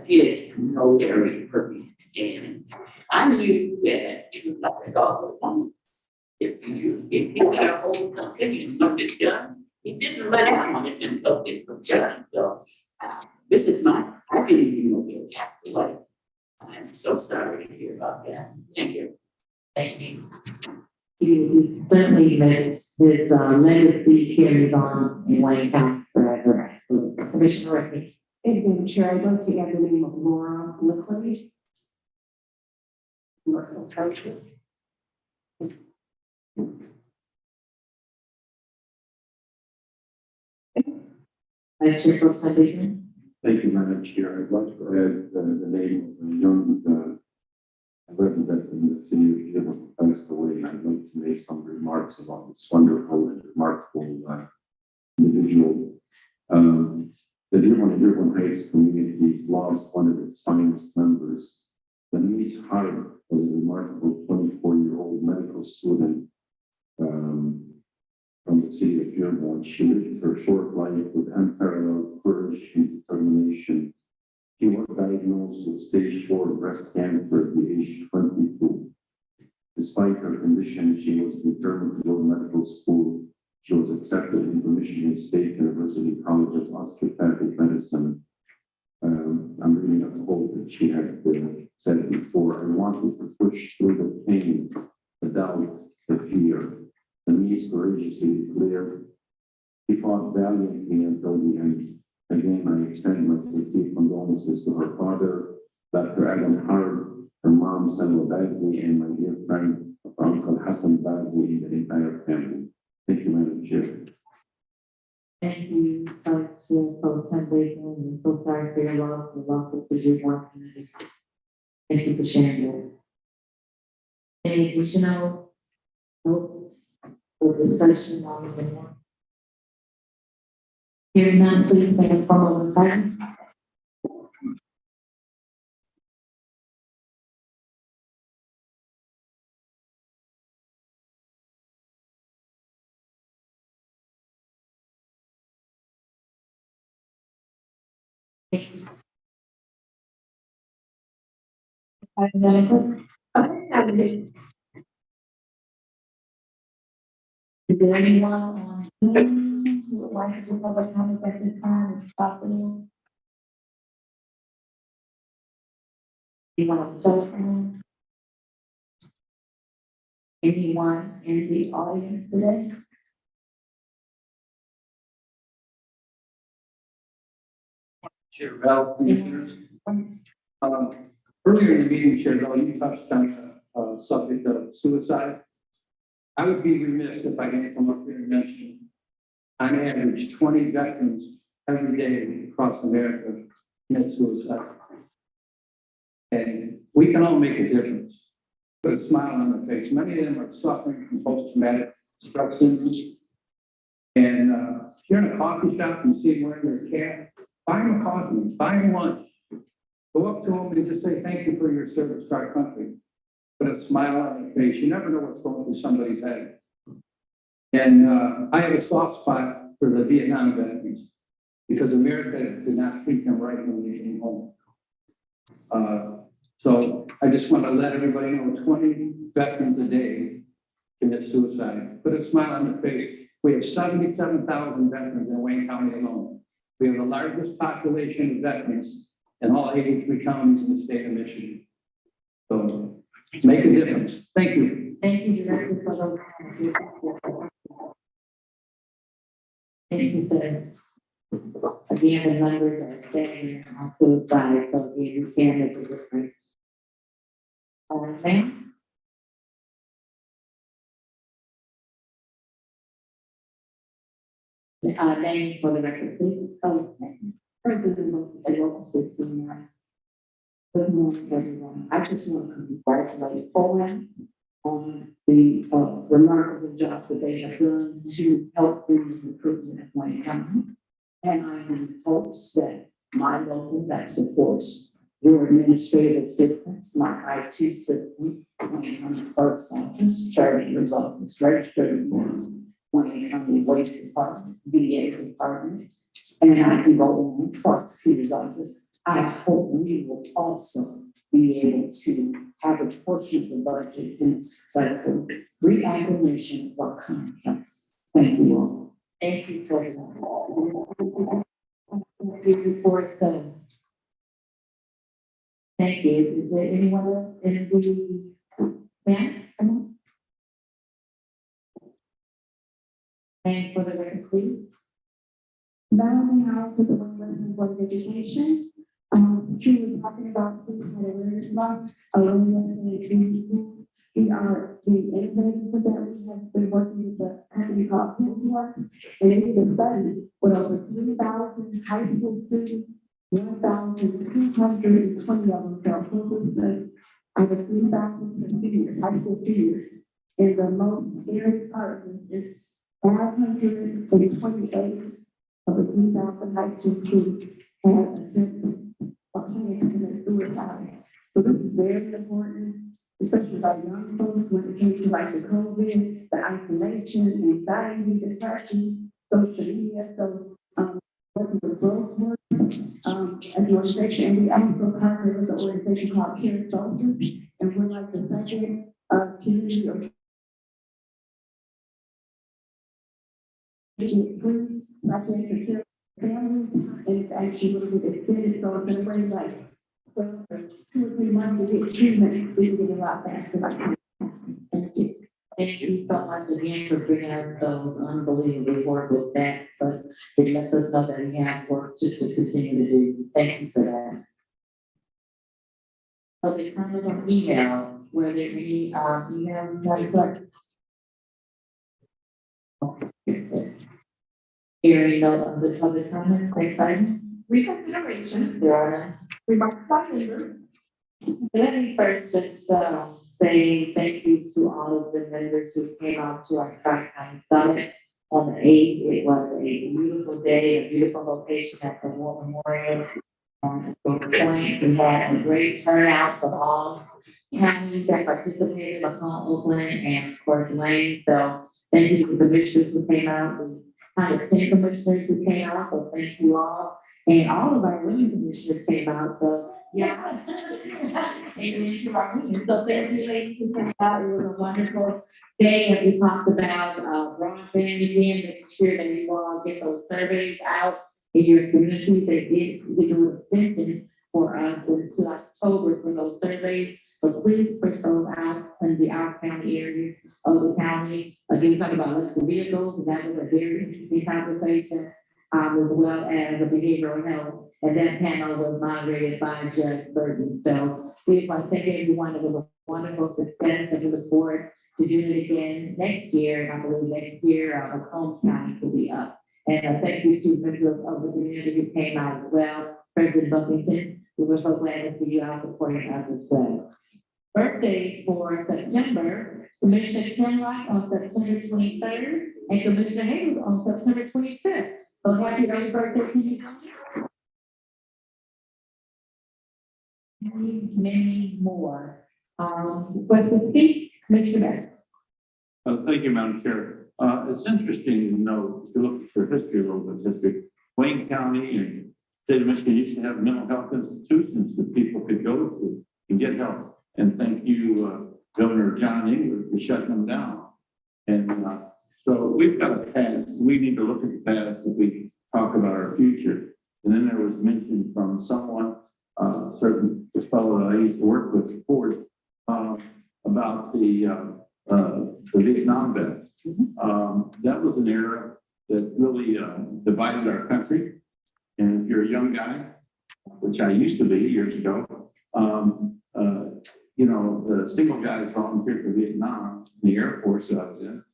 did know Gary Purvis, and I knew that it was like a dog with a bone. If he got a hold of something and something done, he didn't let out on it until it was done. So this is I didn't even know he passed away. I'm so sorry to hear about that. Thank you. Thank you. He certainly missed his legacy carries on in Wayne County forever. Commissioner Rickey. Thank you, Madam Chair. I'd like to add the name of Laura Liquid. Laura Township. Vice Chair Pro Tem Bateman. Thank you, Madam Chair. I'd like to add the name of a young resident in the city of Dearborn who passed away, and I'd like to make some remarks about this wonderful and remarkable individual. The Dearborn Heights community lost one of its finest members. Denise Hart was a remarkable 24-year-old medical student from the city of Dearborn. She lived her short life with unparalleled courage and determination. She was diagnosed with stage 4 breast cancer at the age of 22. Despite her condition, she was determined to go to medical school. She was accepted into Michigan State University College of Osteopathic Medicine. I'm reading a quote that she had said before. I wanted to push through the pain, the doubt, the fear. Denise courageously declared, he fought valiantly until the end. Again, I extend my sincere condolences to her father, Dr. Adam Hart, her mom, Selma Bazzi, and my dear friend, Uncle Hassan Bazzi, and the entire family. Thank you, Madam Chair. Thank you, Vice Chair Pro Tem Bateman. I'm so sorry for your loss. The loss of the Dearborn community. Thank you for sharing that. Any additional notes or discussion on the memorial? Hearing none, please make a follow the silence. Is there anyone on Zoom who would like to just have a comment at this time, if possible? Anyone on the telephone? Anyone in the audience today? Chair Bell, Commissioners. Earlier in the meeting, Chair Bell, you touched on the subject of suicide. I would be remiss if I didn't come up here and mention, on average, 20 veterans every day across America commit suicide. And we can all make a difference. Put a smile on their face. Many of them are suffering from post-traumatic stress syndrome. And if you're in a coffee shop and you see them wearing their cap, buy them a coffee, buy them lunch. Go up to them and just say, thank you for your service to our country. Put a smile on their face. You never know what's going through somebody's head. And I have a soft spot for the Vietnam veterans because America did not treat them right when they came home. So I just want to let everybody know 20 veterans a day commit suicide. Put a smile on their face. We have 77,000 veterans in Wayne County alone. We have the largest population of veterans in all 83 counties in the state of Michigan. So make a difference. Thank you. Thank you, Director for those. Thank you, sir. Again, the numbers are staying on food side, so again, you can make a difference. Ma'am? Name for the record, please. Oh, President of the local 16. Good morning, everyone. I just want to congratulate Poland on the remarkable job that they have done to help bring the improvement in Wayne County. And I am in hopes that my local that supports your administrative assistants, my IT system, Wayne County Clerk's Office, Treasurer's Office, Registered Office, Wayne County Waste Department, VA Department, and I can go on, Prosecutor's Office. I hope we will also be able to have a portion of the budget in cycle reaffirmation of our contracts. Thank you all. Thank you for that. Report, thank you. Is there anyone else in the, ma'am? Come on. And for the record, please. Melanie House with the Women Board of Education. She was talking about suicide awareness month, we are the innovators for that. We have been working with the company called Pixworks, and they did a study with over 3,000 high school students, 1,220 of them felt hopelessness, over 3,000 seniors, high school seniors. And the most scary part is 528 of the 3,000 high school students had a symptom of commit suicide. So this is very important, especially by young folks when it comes to like the COVID, the isolation, anxiety, depression, social media. So working with growth work as an organization, and we also partner with an organization called Care Soldiers, and we're like the second community or free psychiatric care families, and it's actually a little bit extended, so it's been way like 2 or 3 months to get treatment, we can get a lot faster. Thank you. Thank you so much again for bringing us those unbelievable work with that, but it lets us know that we have work to continue to do. Thank you for that. So the comments on email, were there any email? Hearing no other public comments, next item. Reconsideration, There are none. remarks by leader. Let me first just say thank you to all of the members who came out to our Tri-County Summit on the 8th. It was a beautiful day, a beautiful location at the War Memorial. We had a great turnout from all counties that participated, Macomb, Oakland, and of course Wayne. So thank you to the commissioners who came out. We had 10 commissioners who came out, so thank you all. And all of our women commissioners came out, so yeah. So thank you ladies who came out. It was a wonderful day, and we talked about broadband again, making sure that you all get those surveys out in your community. They do an extension for us until October for those surveys. So please push those out in the out county areas of the county. Again, talking about electric vehicles, and that was a very interesting conversation, as well as the behavioral health. And that panel was moderated by Judge Burton. So we want to thank everyone. It was a wonderful success, and we look forward to doing it again next year. And I believe next year, Macomb County will be up. And thank you to members of the community who came out as well. President Buffington, we were so glad to see you out supporting us as well. Birthdays for September, Commissioner Kenlock on September 23rd, and Commissioner Hayes on September 25th. So happy early birthday to you. Many more. But to speak, Commissioner Beck. Thank you, Madam Chair. It's interesting to know, to look for history, a little bit of history. Wayne County and state of Michigan used to have mental health institutions that people could go to and get help. And thank you, Governor John Engler, for shutting them down. And so we've got a past. We need to look at the past if we talk about our future. And then there was mention from someone, certain this fellow that I used to work with before, about the the Vietnam vets. That was an era that really divided our country. And if you're a young guy, which I used to be years ago, you know, the single guys volunteered for Vietnam, in the Air Force that I was in.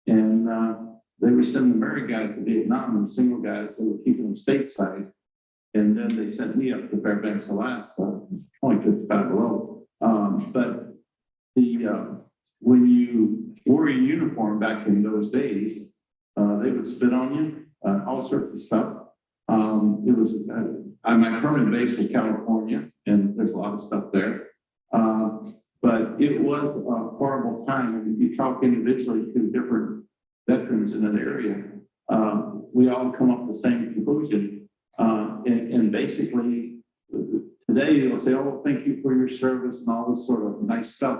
And they were sending the married guys to Vietnam and the single guys, they were keeping them stateside. And then they sent me up to Fairbanks, Alaska, only 55 below. But when you wore your uniform back in those days, they would spit on you, all sorts of stuff. It was, my permanent base was California, and there's a lot of stuff there. But it was a horrible time. And if you talk individually to different veterans in an area, we all come up with the same conclusion. And basically, today they'll say, oh, thank you for your service and all this sort of nice stuff.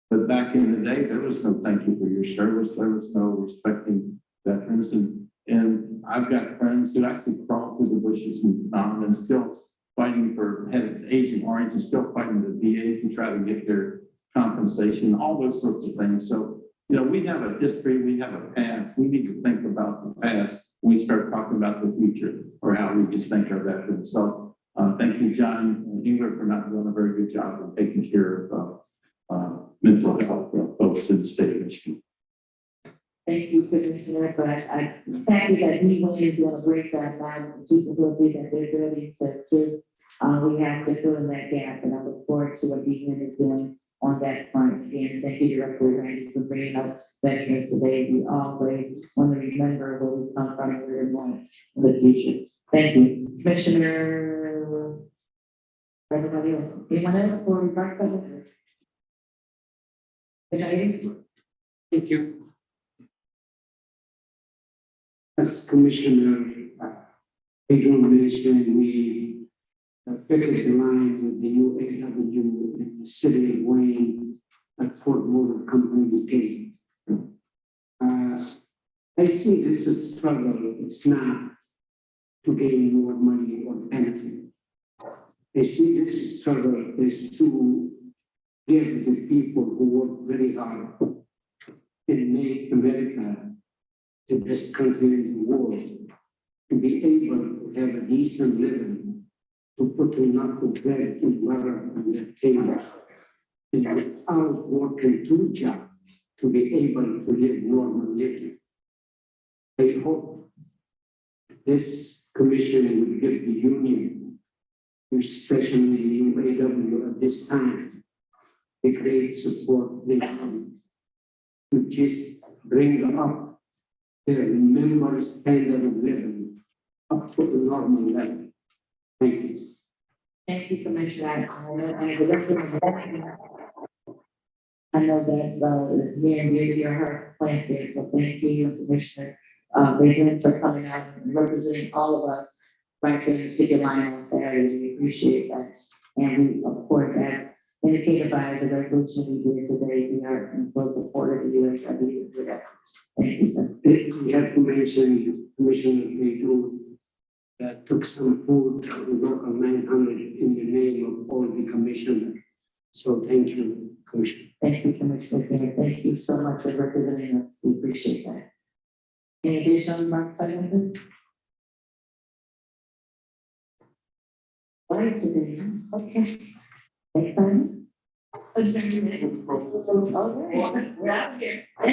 But back in the day, there was no thank you for your service. There was no respecting veterans. And I've got friends who actually crawled through the bushes and still fighting for, had Agent Orange and still fighting the VA to try to get their compensation, all those sorts of things. So, you know, we have a history, we have a past. We need to think about the past when we start talking about the future or how we just think of veterans. So thank you, John and Ingrid, for not doing a very good job of taking care of mental health folks in the state of Michigan. Thank you, Commissioner, but I'm happy that we went into doing a great job now with the two facilities that they're building to assist. We have to fill in that gap, and I look forward to what DN is doing on that front. Again, thank you, Director Randy, for bringing up veterans today. We always want to remember where we come from and where we're going in the future. Thank you. Commissioner, everybody else, anyone else for remarks on this? Thank you. As Commissioner Pedro mentioned, we picked the line with the UAW in the city of Wayne at Fort Motor Company's Gate. I see this as a struggle. It's not to gain more money or benefit. I see this struggle is to give the people who work very hard and make America the best country in the world, to be able to have a decent living, to put enough of bread and butter on their table, and without working two jobs, to be able to live normal living. I hope this commission will give the union, especially the UAW at this time, the great support they need to just bring up their member standard of living up to the normal level. Thank you. Thank you, Commissioner. I know that it's near and dear to your heart, plant there, so thank you, Commissioner. Thank for coming out and representing all of us right there in the picket line on Saturday. We appreciate that. And we, of course, as indicated by the resolution we did today, we are in full support of the USW for that. Thank you, sir. We have to mention Commissioner Mayhew that took some food to the local 900 in the name of all the commissioners. So thank you, Commissioner. Thank you, Commissioner. Thank you so much for representing us. We appreciate that. Any additional remarks by members? All right, today. Okay. Next time. Okay. All right. We're out here.